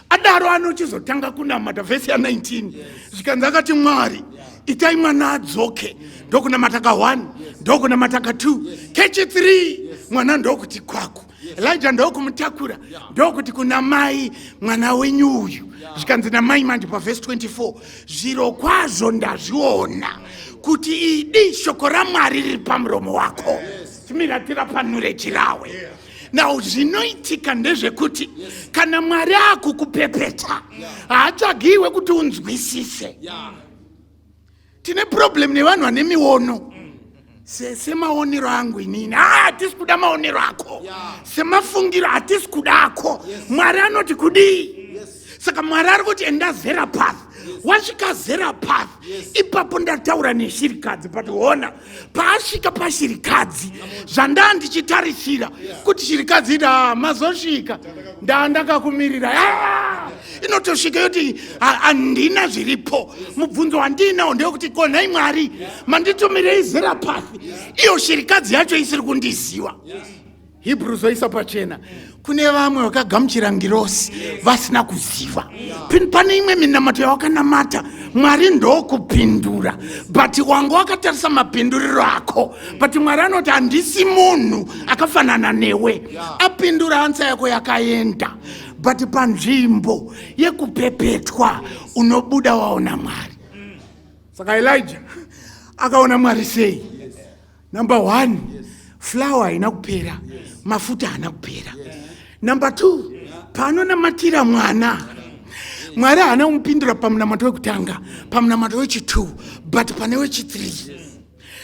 Adaro anochizotanga kunamata vhesi ya19 zvikanzi akati Mwari itai mwana adzoke. Ndokunamata ka1 ndokunamata ka2 kechi3 mwana ndokuti kwaku. Elijah ndokumutakura ndokuti kuna mai mwana wenyu uyu. Zvikanzi namai manje pavhesi 24 zviro kwazvo ndazviona kuti idi shoko raMwari riri pamuromo wako. Timira tirapanure chirawe. Now zvinoitika ndezvekuti kana Mwari akukupepeta haatsvagiwe kuti unzwisise. Tine problem nevanhu vane miono. Semaonero angu inini hatisi kuda maonero ako. Semafungiro hatisi kudako. Mwari anoti kudii? Saka Mwari ari kuti enda Zarephath. Wasvika Zarephath ipapo ndataura neshirikadzi pationa paasvika pashirikadzi zvandanga ndichitarisira kuti shirikadzi ida mazosvika ndandakakumirira inotosvika yoti handina zviripo. Mubvunzo wandinawo ndeyekuti konai Mwari manditumirei Zarephath iyo shirikadzi yacho isiri kundiziva. Hebrews oisa pachena kune vamwe vakagamuchira ngirosi vasina kuziva. Pane imwe minamato yawakanamata Mwari ndokupindura but wanga wakatarisa mapinduriro ako but Mwari anoti handisi munhu akafanana newe. Apindura ansa yako yakaenda but panzvimbo yekupepetwa unobuda waona Mwari. Saka Elijah akaona Mwari sei? Number 1, flour haina kupera, mafuta haana kupera. Number 2, paanonamatira mwana Mwari haana kumupindura pamunamato wekutanga, pamunamato wechi2 but pane wechi3.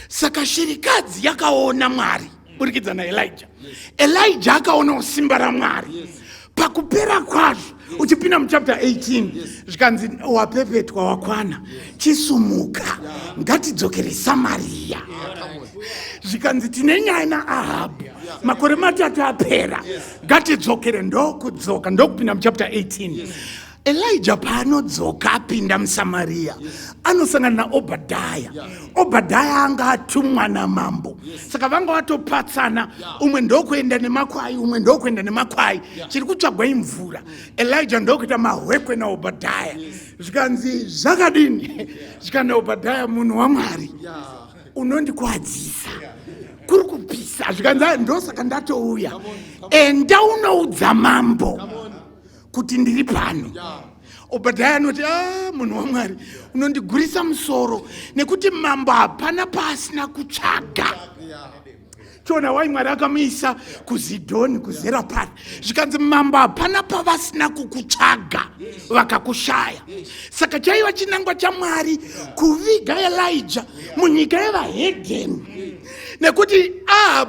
Saka shirikadzi yakaona Mwari burikidza naElijah. Elijah akaona usimba raMwari pakupera kwazvo. Uchipinda muchapter 18 zvikanzi wapepetwa wakwana chisumuka ngatidzokere Samaria. Zvikanzi tine nyaya naAhabhu makore 3 apera ngatidzokere. Ndokudzoka ndokupinda muchapter 18. Elijah paanodzoka apinda muSamaria anosangana naObhadhaya. Obhadhaya anga atumwa namambo saka vanga vatopatsana, umwe ndokuenda nemakwai umwe ndokuenda nemakwai chiri kutsvagwa imvura. Elijah ndokuita mahwekwe naObhadhaya. Zvikanzi zvakadini? Zvikanzi Obhadhaya munhu waMwari unondikwadzisa kuri kupisa. Zvikanzi ndosaka ndatouya enda unoudza mambo kuti ndiri pano. Obhadhaya anoti munhu waMwari unondigurisa musoro nekuti mambo hapana paasina kutsvaga. Chona wai Mwari akamuisa kuZidhoni kuZarephath. Zvikanzi mambo hapana pavasina kukutsvaga vakakushaya. Saka chaiva chinangwa chaMwari kuviga Elijah munyika yevahedheni nekuti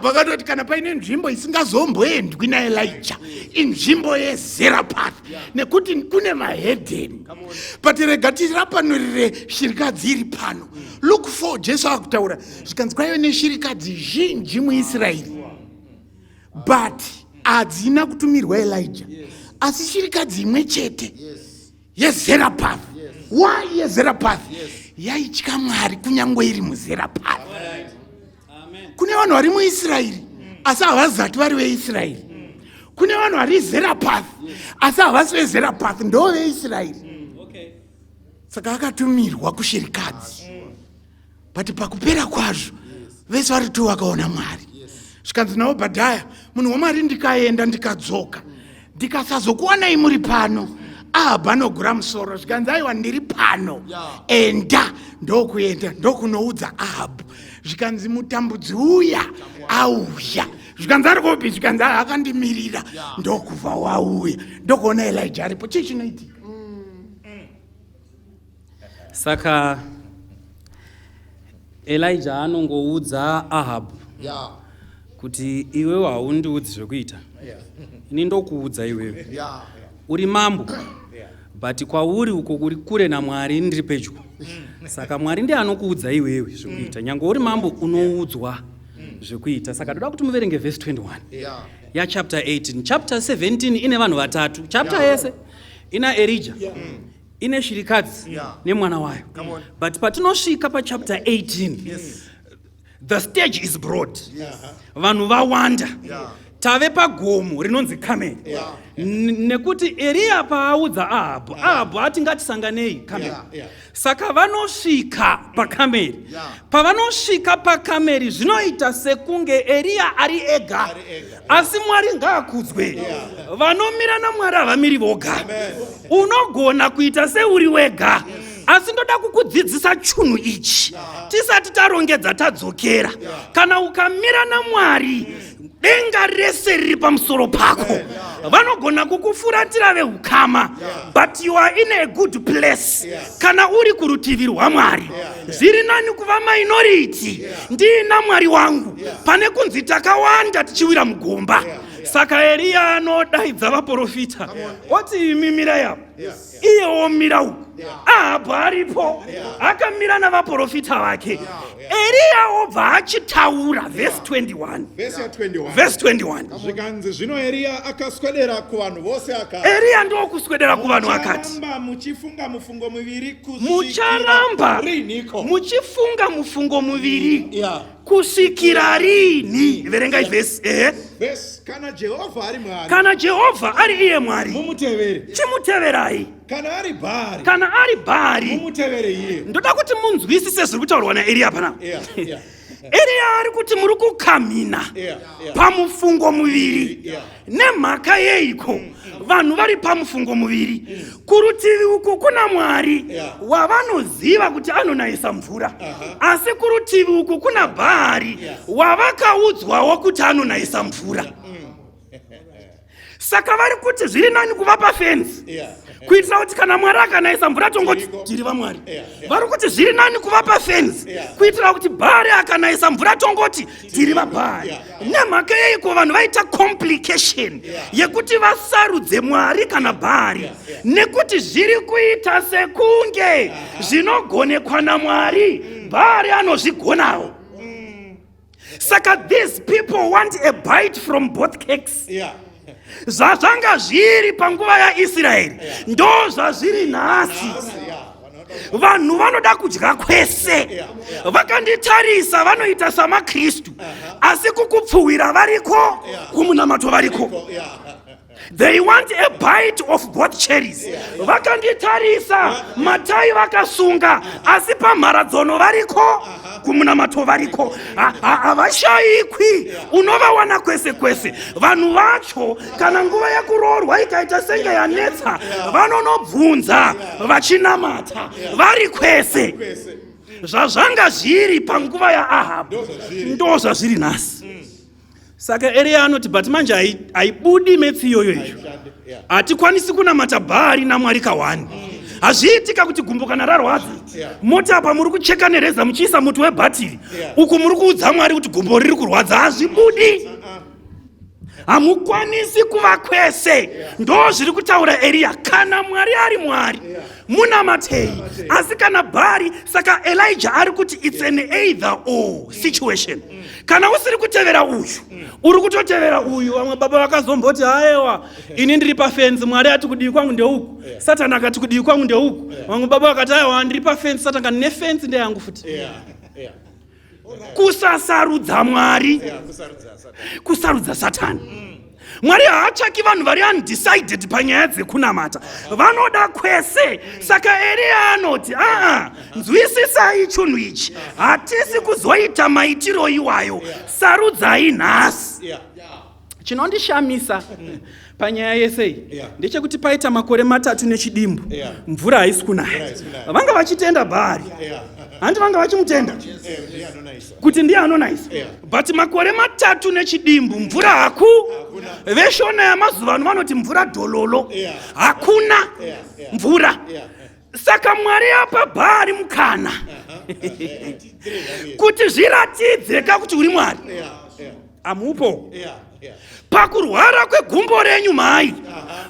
pakatoti kana paine nzvimbo isingazomboendwi naElijah inzvimbo yeZarephath nekuti kune mahedheni. But rega tirapanurire shirikadzi iri pano. Luke 4 Jesu akutaura zvikanzi kwaive neshirikadzi zhinji muIsraeri but hadzina kutumirwa Elijah asi shirikadzi imwe chete yeZarephath. Why yeZarephath? Yaitya Mwari kunyange iri muZarephath. Kune vanhu vari muIsraeri asi havazati vari veIsraeri. Kune vanhu vari Zarephath asi havasi veZarephath, ndo veIsraeri. Saka akatumirwa kushirikadzi but pakupera kwazvo vese vari tu vakaona Mwari. Zvikanzi naObhadhaya munhu waMwari ndikaenda ndikadzoka ndikasazokuwanai muri pano. Ahabhu anogura musoro. Zvikanzi aiwa ndiri pano enda. Ndokuenda ndokunoudza Ahabhu. Zvikanzi mutambudzi uya auya. zvikanzi ari kopi, zvikanzi akandimirira ndokubva wauya, ndokuona Elijah aripo. Chii chinoitika? Saka Elijah anongoudza Ahabu kuti iwewe haundiudzi zvekuita, ini ndokuudza iwewe. Uri mambo, but kwauri uko kuri kure naMwari ndiri pedyo. Saka Mwari ndiye anokuudza iwewe zvekuita. Nyange uri mambo unoudzwa zvekuita. Saka ndoda kuti muverenge verse 21 chapter 18. Chapter 17 ine vanhu vatatu. Chapter yese ina Elijah, ine shirikadzi nemwana wayo. But patinosvika pachapter 18, the stage is broad. Vanhu vawanda. Tave pagomo rinonzi Kameri. Nekuti Eria paaudza Ahabu ati ngatisanganei Kameri. Saka vanosvika paKameri. Pavanosvika paKameri zvinoita sekunge Eria ari ega. Asi Mwari ngaakudzwe. Vanomira naMwari havamiri voga. Unogona kuita seuri wega. Asi ndoda kukudzidzisa chunhu ichi tisati tarongedza tadzokera. Kana ukamira naMwari, denga rese riri pamusoro pako. Vanogona kukufuratira vehukama, but you are in a good place. Kana uri kurutivi rwaMwari, zviri nani kuva minority ndiina Mwari wangu pane kunzi takawanda tichiwira mugomba. Saka Eria anodaidza vaprofita oti imimira yapo, iyewo mira uku. Ahabu aripo akamira navaprofita vake. Eria obva achitaura verse 21. Verse 21. Zvikanzi zvino Eria akaswedera kuvanhu vose akati. Eria ndokuswedera kuvanhu akati. Muchifunga mufungo muviri mucharamba muchifunga mufungo muviri kusvikira rini? Verengai verse. Kana Jehovha ari Mwari. Kana Jehovha ari iye Mwari, mumutevere. Chimuteverai. Kana ari Bhaari. Kana ari Bhaari, mumutevere iye. Ndoda kuti munzwisise zviri kutaurwa naEria pana. Eria ari kuti muri kukamina pamufungo muviri. Nemhaka yeiko vanhu vari pamufungo muviri? Kurutivi uku kuna Mwari wavanoziva kuti anonayisa mvura, asi kurutivi uku kuna Bhaari wavakaudzwawo kuti anonayisa mvura. Saka vari kuti zviri nani kuva pafenzi kuitira kuti kana Mwari akanayisa mvura tongoti tiri vaMwari. Vari kuti zviri nani kuva pafenzi kuitira kuti Bhaari akanayisa mvura tongoti tiri vaBhaari. Nemhaka yeiko vanhu vaita complication yekuti vasarudze Mwari kana Bhaari? Nekuti zviri kuita sekunge zvinogonekwa naMwari, Bhaari anozvigonawo. Saka these people want a bite from both cakes. Zvazvanga zviri panguva yaIsraeri ndo zvazviri nhasi. Vanhu vanoda kudya kwese. Vakanditarisa vanoita samaKristu, asi kukupfuwira variko, kumunamato variko. They want a bite of both cherries. Vakanditarisa matai vakasunga, asi pamharadzono variko, kumunamato variko. Havashayikwi, unovawana kwese kwese. Vanhu vacho kana nguva yakuroorwa ikaita senge yanetsa, vanonobvunza vachinamata vari kwese. Zvazvanga zviri panguva yaAhabu ndo zvazviri nhasi. Saka Eria anoti but manje haibudi metsi iyoyo. Hatikwanisi kunamata Bhaari naMwari kawani. Hazviitika kuti gumbo kana rarwadza, moti apa muri kucheka nereza muchiisa muti webhatiri, uku muri kuudza Mwari kuti gumbo riri kurwadza. Hazvibudi. Hamukwanisi kuva kwese. Ndo zviri kutaura Eria. Kana Mwari ari Mwari, munamatei. Asi kana Bhaari, saka Elijah ari kuti it's an either or situation. Kana usiri kutevera uyu, uri kutotevera uyu. Vamwe baba vakazomboti haewa ini ndiri pafenzi, Mwari ati kudivi kwangu ndeuku, Satani akati kudivi kwangu ndeuku. Vamwe baba vakati haewa ndiri pafenzi, Satani akati nefenzi ndeyangu futi. Kusasarudza Mwari, kusarudza Satani. Mwari haatsvaki vanhu vari undecided panyaya dzekunamata, vanoda kwese. Saka Eria anoti nzwisisai chunhu ichi, hatisi kuzoita maitiro iwayo, sarudzai nhasi. Chinondishamisa panyaya yesei Yeah. ndechekuti paita makore 3 nechidimbu Yeah. mvura haisi kunaya haisi kunaya. vanga vachitenda Bhaari handi vanga vachimutenda kuti ndiye anonayisa but makore 3 nechidimbu mvura veshona yamazuva ano vanoti mvura dhololo hakuna mvura saka Mwari apa Bhaari mukana kuti zviratidze kuti uri Mwari amupo pakurwara kwegumbo renyu mai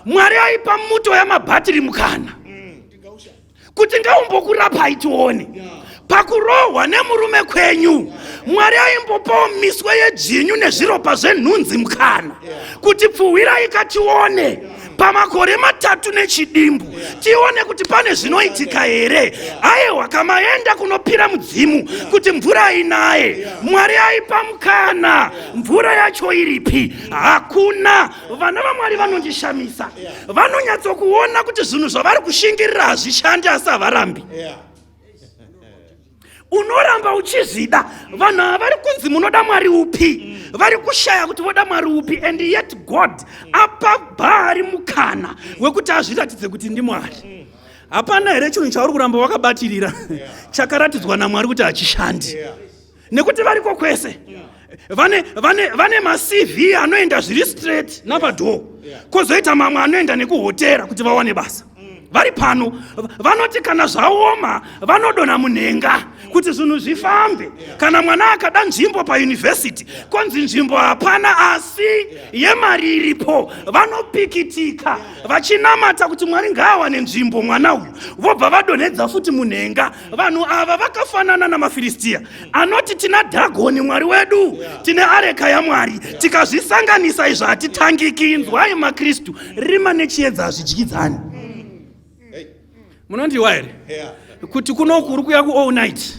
Mwari aipa muto yamabhatiri mukana kuti ngaumbokurapai tione pakurohwa nemurume kwenyu Mwari aimbopawo miswe yejinyu nezviropa zvenhunzi mukana kuti pfuhwirai katione pamakore 3 nechidimbu tione kuti pane zvinoitika here. Aiwa kamaenda kunopira mudzimu kuti mvura inaye Mwari aipa mukana mvura yacho iripi hakuna. Vana vaMwari vanondishamisa vanonyatsokuona kuti zvinhu zvavari kushingirira hazvishandi asi havarambi. Unoramba uchizvida vanhu ava vari kunzi munoda Mwari upi vari kushaya kuti voda Mwari upi and yet God apa Bhaari mukana wekuti azviratidze kuti ndi Mwari. Hapana here chinhu chauri kuramba wakabatirira chakaratidzwa naMwari kuti hachishandi nekuti variko kwese vane maCV anoenda zviri straight napadhoo kwozoita mamwe anoenda nekuhotera kuti vawane basa. Vari pano vanoti kana zvaoma vanodonha munhenga kuti zvinhu zvifambe. Kana mwana akada nzvimbo payunivhesiti konzi nzvimbo hapana asi yemari iripo vanopikitika vachinamata kuti Mwari ngaawane nzvimbo mwana uyu vobva vadonhedza futi munhenga. Vanhu ava vakafanana namaFiristia anoti tina Dhagoni Mwari wedu tine areka yaMwari tikazvisanganisa izvo hatitangiki. Inzwai maKristu rima nechiedza hazvidyidzani. Munondiwa here kuti kunoku uri kuya all night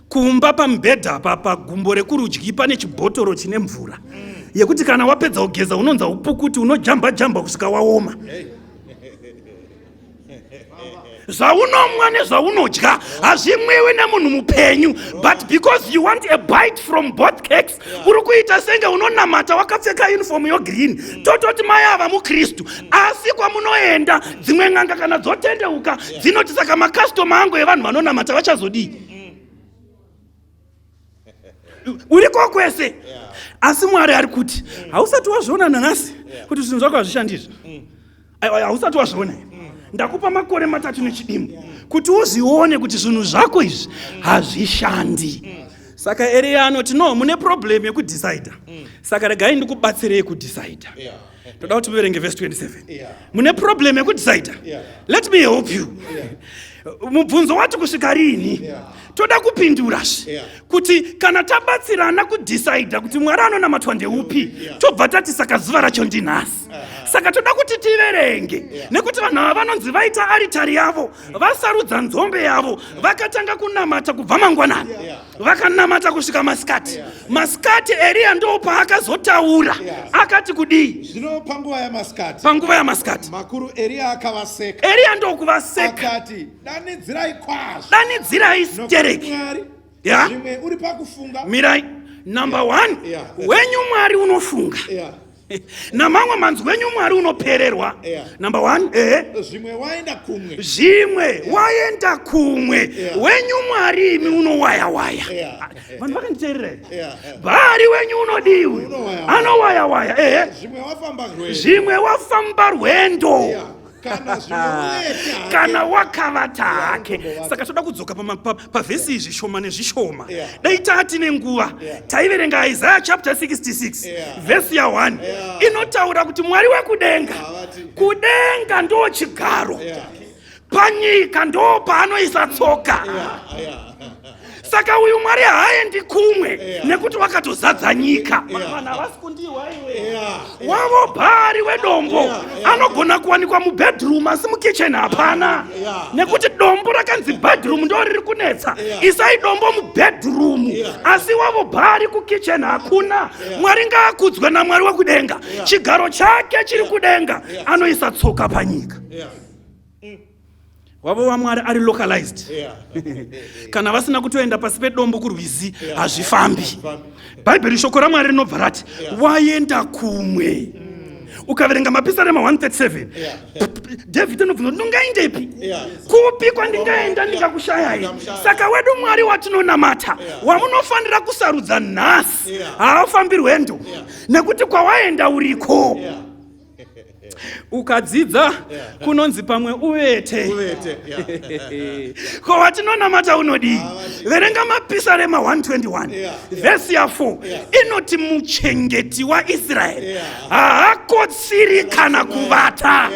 kumba pamubhedha pagumbo rekurudyi pane chibhotoro chine mvura yekuti kana wapedza kugeza unonza upukuti unojamba kusvika waoma. Zvaunomwa nezvaunodya hazvimwiwi nemunhu mupenyu but because you want a bite from both cakes uri kuita senge unonamata wakapfeka uniform yogreen tototi mai ava muKristu asi kwamunoenda dzimwe n'anga kana dzotendeuka dzinoti saka makastoma angu evanhu vanonamata vachazodii. Uriko kwese asi Mwari ari kuti hausati wazviona nanhasi kuti zvinhu zvako hazvishandizvo. Hausati wazviona ndakupa makore 3 nechidimbu kuti uzvione kuti zvinhu zvako izvi hazvishandi. Saka Eria anoti no mune problem yekudecida saka regai ndikubatsirei kudecida. Toda kuti muverenge verse 27. Mune problem yekudecida let me help you. Mubvunzo wati kusvika rini toda kupindurazve kuti kana tabatsirana kudecida kuti Mwari anonamatwa ndeupi tobva tati saka zuva racho ndinhasi. Saka toda kuti tiverenge nekuti vanhu ava vanonzi vaita aritari yavo vasarudza nzombe yavo vakatanga kunamata kubva mangwanani vakanamata kusvika masikati Eria ndo paakazotaura akati kudii zvino panguva yamasikati makuru Eria akavaseka. Eria ndo kuvaseka Akati danidzirai kwazvo danidzirai stereki zvimwe uri pakufunga mirai number 1 wenyu Mwari unofunga namamwe manzwi wenyu Mwari unopererwa. Number 1 zvimwe waenda kumwe wenyu Mwari imi unowayawaya. Vanhu vakanditeerera Bhaari wenyu unodiwi anowayawaya zvimwe wafamba rwendo kana wakavata hake. Saka toda kudzoka pavhesi izvi shoma nezvishoma dai tati nenguva taiverenga Isaiah chapter 66 vhesi ya1 inotaura kuti Mwari wekudenga kudenga ndo chigaro panyika ndo paanoisa tsoka. Saka uyu Mwari haaendi kumwe nekuti wakatozadza nyika. Vanhu havasi kundiwa iwe wavo Bhaari wedombo anogona kuwanikwa mubedroom asi mukicheni hapana nekuti dombo rakanzi bedroom ndo riri kunetsa. Isai dombo mubedroom asi wavo Bhaari kukicheni hakuna. Mwari ngaakudzwe naMwari wekudenga chigaro chake chiri kudenga anoisa tsoka panyika. Wavo waMwari ari localized kana vasina kutoenda pasi pedombo kurwizi hazvifambi. Bhaibheri shoko raMwari rinobva rati waenda kumwe ukaverenga mapisarema 137 David anobvunza kuti ndingaendepi kupi kwandingaenda ndikakushayai. Saka wedu Mwari watinonamata wamunofanira kusarudza nhasi haafambi rwendo nekuti kwawaenda uriko. Ukadzidza kunonzi pamwe uvete. Ko watinonamata unodii? Verenga mapisarema 121 vhesi ya4 inoti muchengeti waIsraeri haakotsiri kana kuvata.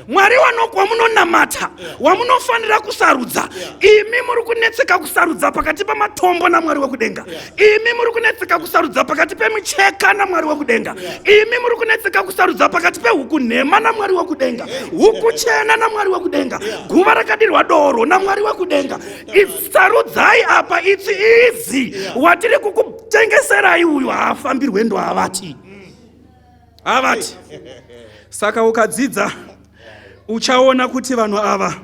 Mwari wamunonamata wamunofanira kusarudza. Imi muri kunetseka kusarudza pakati pamatombo naMwari wekudenga. Imi muri kunetseka kusarudza pakati pemicheka naMwari wekudenga. Imi muri kunetseka kusarudza pakati pehuku nhema naMwari wekudenga, huku chena naMwari wekudenga, guva rakadirwa doro naMwari wekudenga. Sarudzai apa, it's easy. Watiri kukutengeserai uyu haafambi rwendo havati. Saka ukadzidza uchaona kuti vanhu ava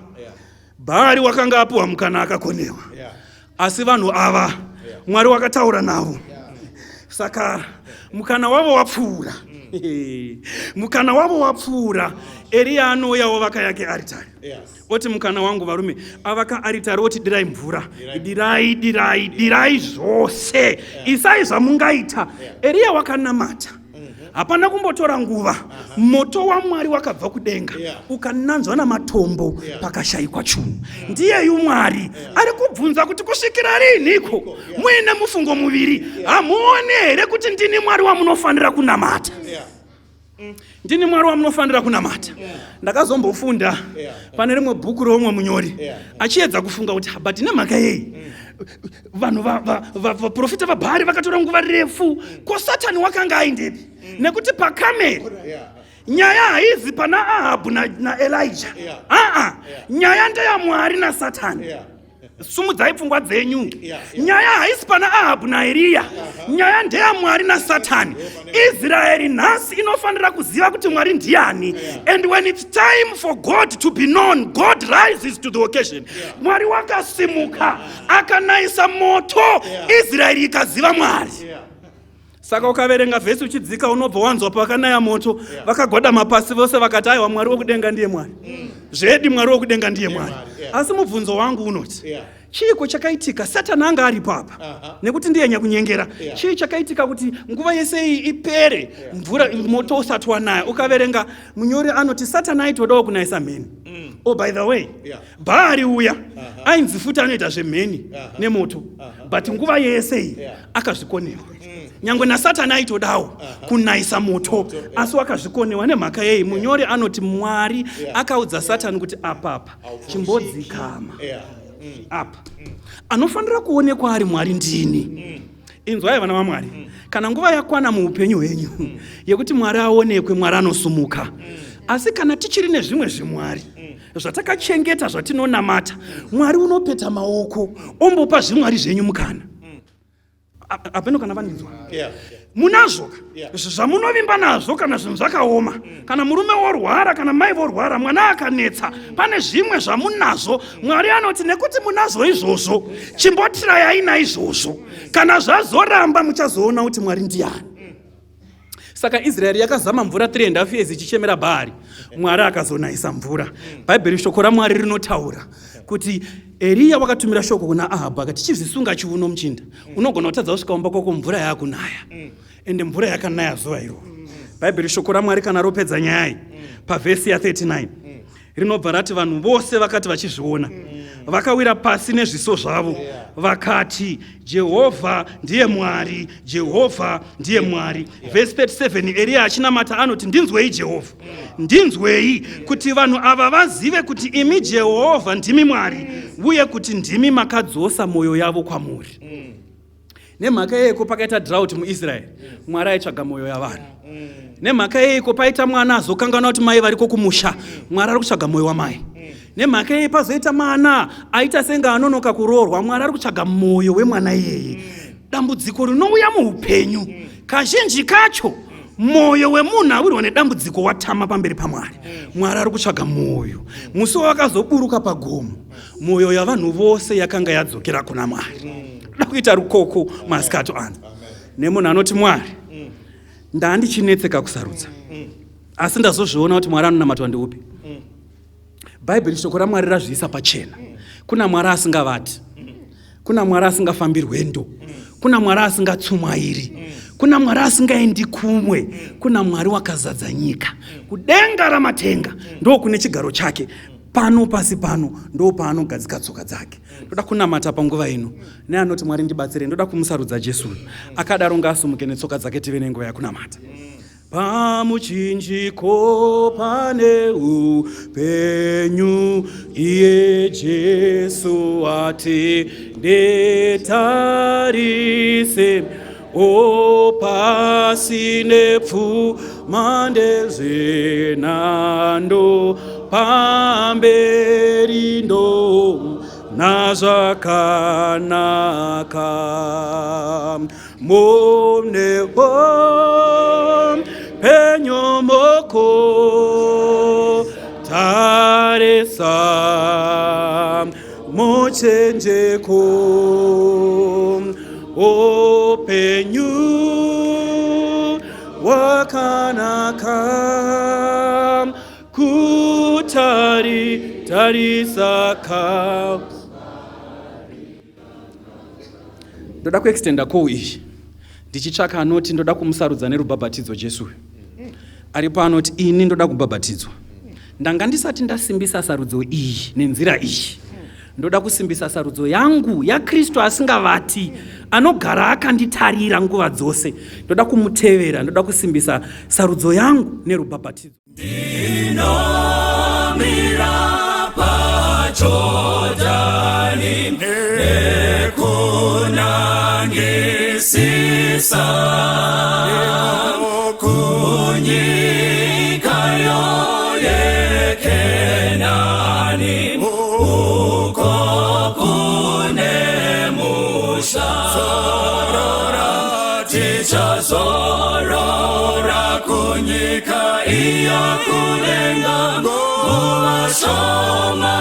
Bhaari wakanga apuwa mukana akakonewa, asi vanhu ava Mwari wakataura navo. Saka mukana wavo wapfuura. Mukana wavo wapfuura. Eria anouyawo vaka yake aritari. Oti mukana wangu varume avaka aritari oti dirai mvura, dirai zvose, isai zvamungaita. Eria wakanamata. Hapana kumbotora nguva, moto waMwari wakabva kudenga ukananzwa namatombo pakashayikwa chinhu. Ndiyeyu Mwari ari kubvunza kuti kusvikira riniko muine mufungo muviri? Hamuoni here kuti ndini Mwari wamunofanira kunamata? Ndini Mwari wamunofanira kunamata. Ndakazombofunda pane rimwe bhuku romwe munyori achiedza kufunga kuti but nemhaka yei vanhu vaprofita vaBhaari vakatora nguva refu, ko Satani wakanga aendepi? Nekuti paKameri nyaya haizi pana Ahabhu naElaija. Nyaya ndeyaMwari naSatani. Sumudzai pfungwa dzenyu. Nyaya haisi pana Ahabhu naEriya. Nyaya ndeyaMwari naSatani. Israeri nhasi inofanira kuziva kuti Mwari ndiani. And when it's time for God to be known, God rises to the occasion. Mwari wakasimuka akanaisa moto, Israeri ikaziva Mwari. Saka ukaverenga vhesi uchidzika unobva wanzwa pakanaya moto, vakagwadama pasi vose vakati aiwa Mwari wekudenga ndiye Mwari. Zvedi Mwari wekudenga ndiye Mwari. Asi mubvunzo wangu unoti chiiko chakaitika Satani anga ari papa nekuti ndiye nyakunyengera. Chii chakaitika kuti nguva yese iyi ipere mvura moto usati wanaya? Ukaverenga munyori anoti Satani aitodawo kunayisa mheni. Oh, by the way, Bhaari uya ainzi futi anoita zvemheni nemoto, but nguva yese iyi akazvikonewa. Nyangwe naSatani aitodawo kunayisa moto, asi wakazvikonewa. Nemhaka yei? Munyori anoti Mwari akaudza Satani kuti apapa chimbodzikama apa anofanira kuonekwa ari Mwari ndini. Inzwai vana vaMwari, kana nguva yakwana muupenyu hwenyu yekuti Mwari aonekwe, Mwari anosumuka. Asi kana tichiri nezvimwe zvimwari zvatakachengeta zvatinonamata, Mwari unopeta maoko ombopa zvimwari zvenyu mukana. Apeno kana vanizwa? Munazvo zvamunovimba nazvo kana zvinhu zvakaoma, kana murume worwara kana mai vorwara, mwana akanetsa, pane zvimwe zvamunazvo. Mwari anoti nekuti munazvo izvozvo chimbotirayai naizvozvo, kana zvazoramba muchazoona kuti Mwari ndiani. Saka Israeri yakazama mvura 3.5 years ichichemera Bhaari, Mwari akazonayisa mvura. Bhaibheri shoko raMwari rinotaura kuti Eria wakatumira shoko kuna Ahabhu akati chizvisunga chiuno muchinda, unogona kutadza kusvika kumba kwako mvura yakunaya. Ende mvura yakanaya zuva iro. Bhaibheri shoko raMwari kana ropedza nyaya pavhesi ya 39 rinobva rati vanhu vose vakati vachizviona vakawira pasi nezviso zvavo vakati Jehovha ndiye Mwari, Jehovha ndiye Mwari. Vhesi 37 Eria achinamata anoti ndinzwei Jehovha, ndinzwei kuti vanhu ava vazive kuti imi Jehovha ndimi Mwari, uye kuti ndimi makadzosa mwoyo yavo kwamuri. Nemhaka yeiko pakaita drought muIsraeri, Mwari aitsvaga mwoyo yavanhu. Nemhaka yeiko paita mwana azokanganwa kuti mai variko kumusha, Mwari ari kutsvaga mwoyo wamai. Nemhaka yei pazoita mwana aita senge anonoka kuroorwa, Mwari ari kutsvaga mwoyo wemwana iyeye. Dambudziko rinouya muupenyu kazhinji kacho mwoyo wemunhu awirwa nedambudziko watama pamberi paMwari. Mwari ari kutsvaga mwoyo. Musi wakazoburuka pagomo, mwoyo yavanhu vose yakanga yadzokera kuna Mwari. Ndakuita rukoko masikati ano nemunhu anoti Mwari, ndandichinetseka kusarudza. asi ndazozviona kuti Mwari anonamatwa ndeupi. Bhaibheri shoko raMwari razviisa pachena. Kuna Mwari asingavati, kuna Mwari asingafambi rwendo, kuna Mwari asingatsumwairi, kuna Mwari asingaendi kumwe, kuna Mwari wakazadza nyika. Kudenga ramatenga ndo kune chigaro chake, pano pasi pano ndo paanogadzika tsoka dzake. Ndoda kunamata panguva ino neanoti Mwari ndibatsire, ndoda kumusarudza Jesu akadaro ngaasimuke netsoka dzake tive nenguva yakunamata. Pamuchinjiko pane upenyu, iye Jesu atendetarise, o pasine pfuma ndezvenando, pamberi ndo nazvakanaka monewo penyomoko taresa mochenjeko openyu wakanaka tarisa ka. Ndoda kuextenda ko izvi ndichitsvaka anoti ndoda kumusarudza nerubhabhatidzo Jesu. Ari panoti ini ndoda kubhabhatidzwa. Ndanga ndisati ndasimbisa sarudzo iyi nenzira iyi. Ndoda kusimbisa sarudzo yangu yaKristu asingavati, anogara akanditarira nguva dzose. Ndoda kumutevera, ndoda kusimbisa sarudzo yangu nerubhabhatidzo. Ndinomira paJorodhani nekunangisisa kunyika yeKenani, uko kune musha. Tichazorora kunyika iyakulenga muvashoma,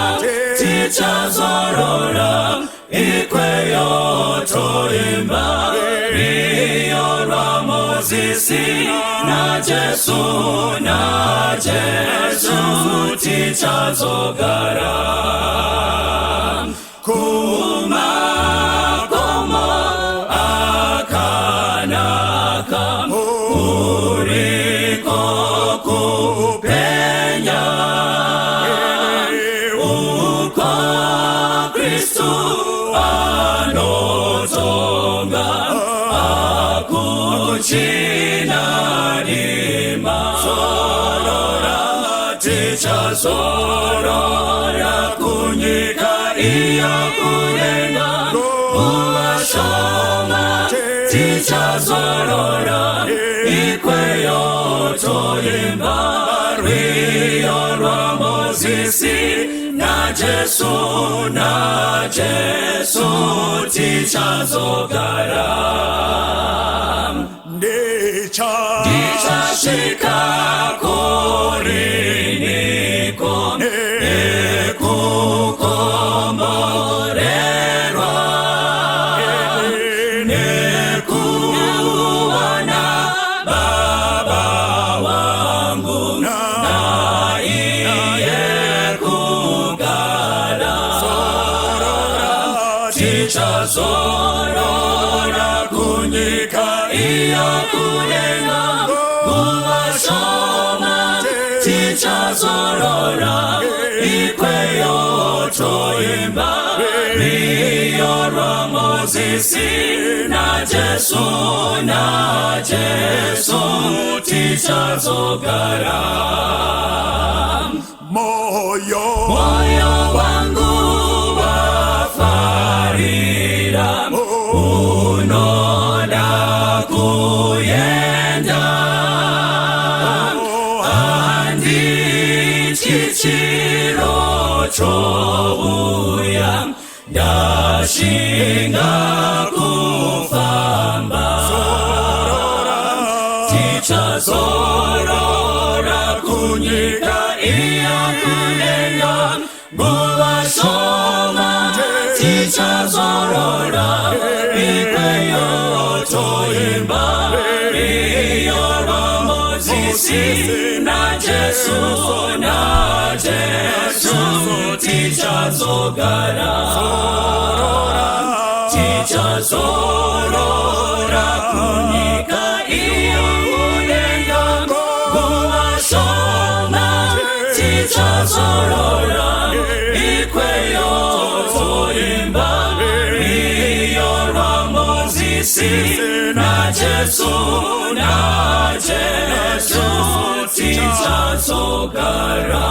tichazorora ikweyo toimba riyo rwaMozisi naJesu tichazogara kumakomo akanaka uriko kupenya uko Kristu anotonga akuchina dima. Tichazorora kunyika iyakulenga muvashoma, tichazorora ikweyo toimba riyo rwaMozisi naJesu tichazogara. Ndichasvika kuriniko nekukomborerwa nekuwana Baba wangu naiye kugara. Tichazorora kunyika iyakulenga muvashoma, tichazorora ikweyo toimba riyo rwaMozisi naJesu tichazogara. Moyo wangu wafarira unoda kuyenda chichiro chouya ndashinga kufamba. Tichazorora kunyika iyakulenga muvashoma, tichazorora ikweyo toimba riyo rwaMozisi tichazorora kunyika iyo ulenga kuwashona tichazorora ikweyo zoimba iyo rwambozisi na Jesu tichazogara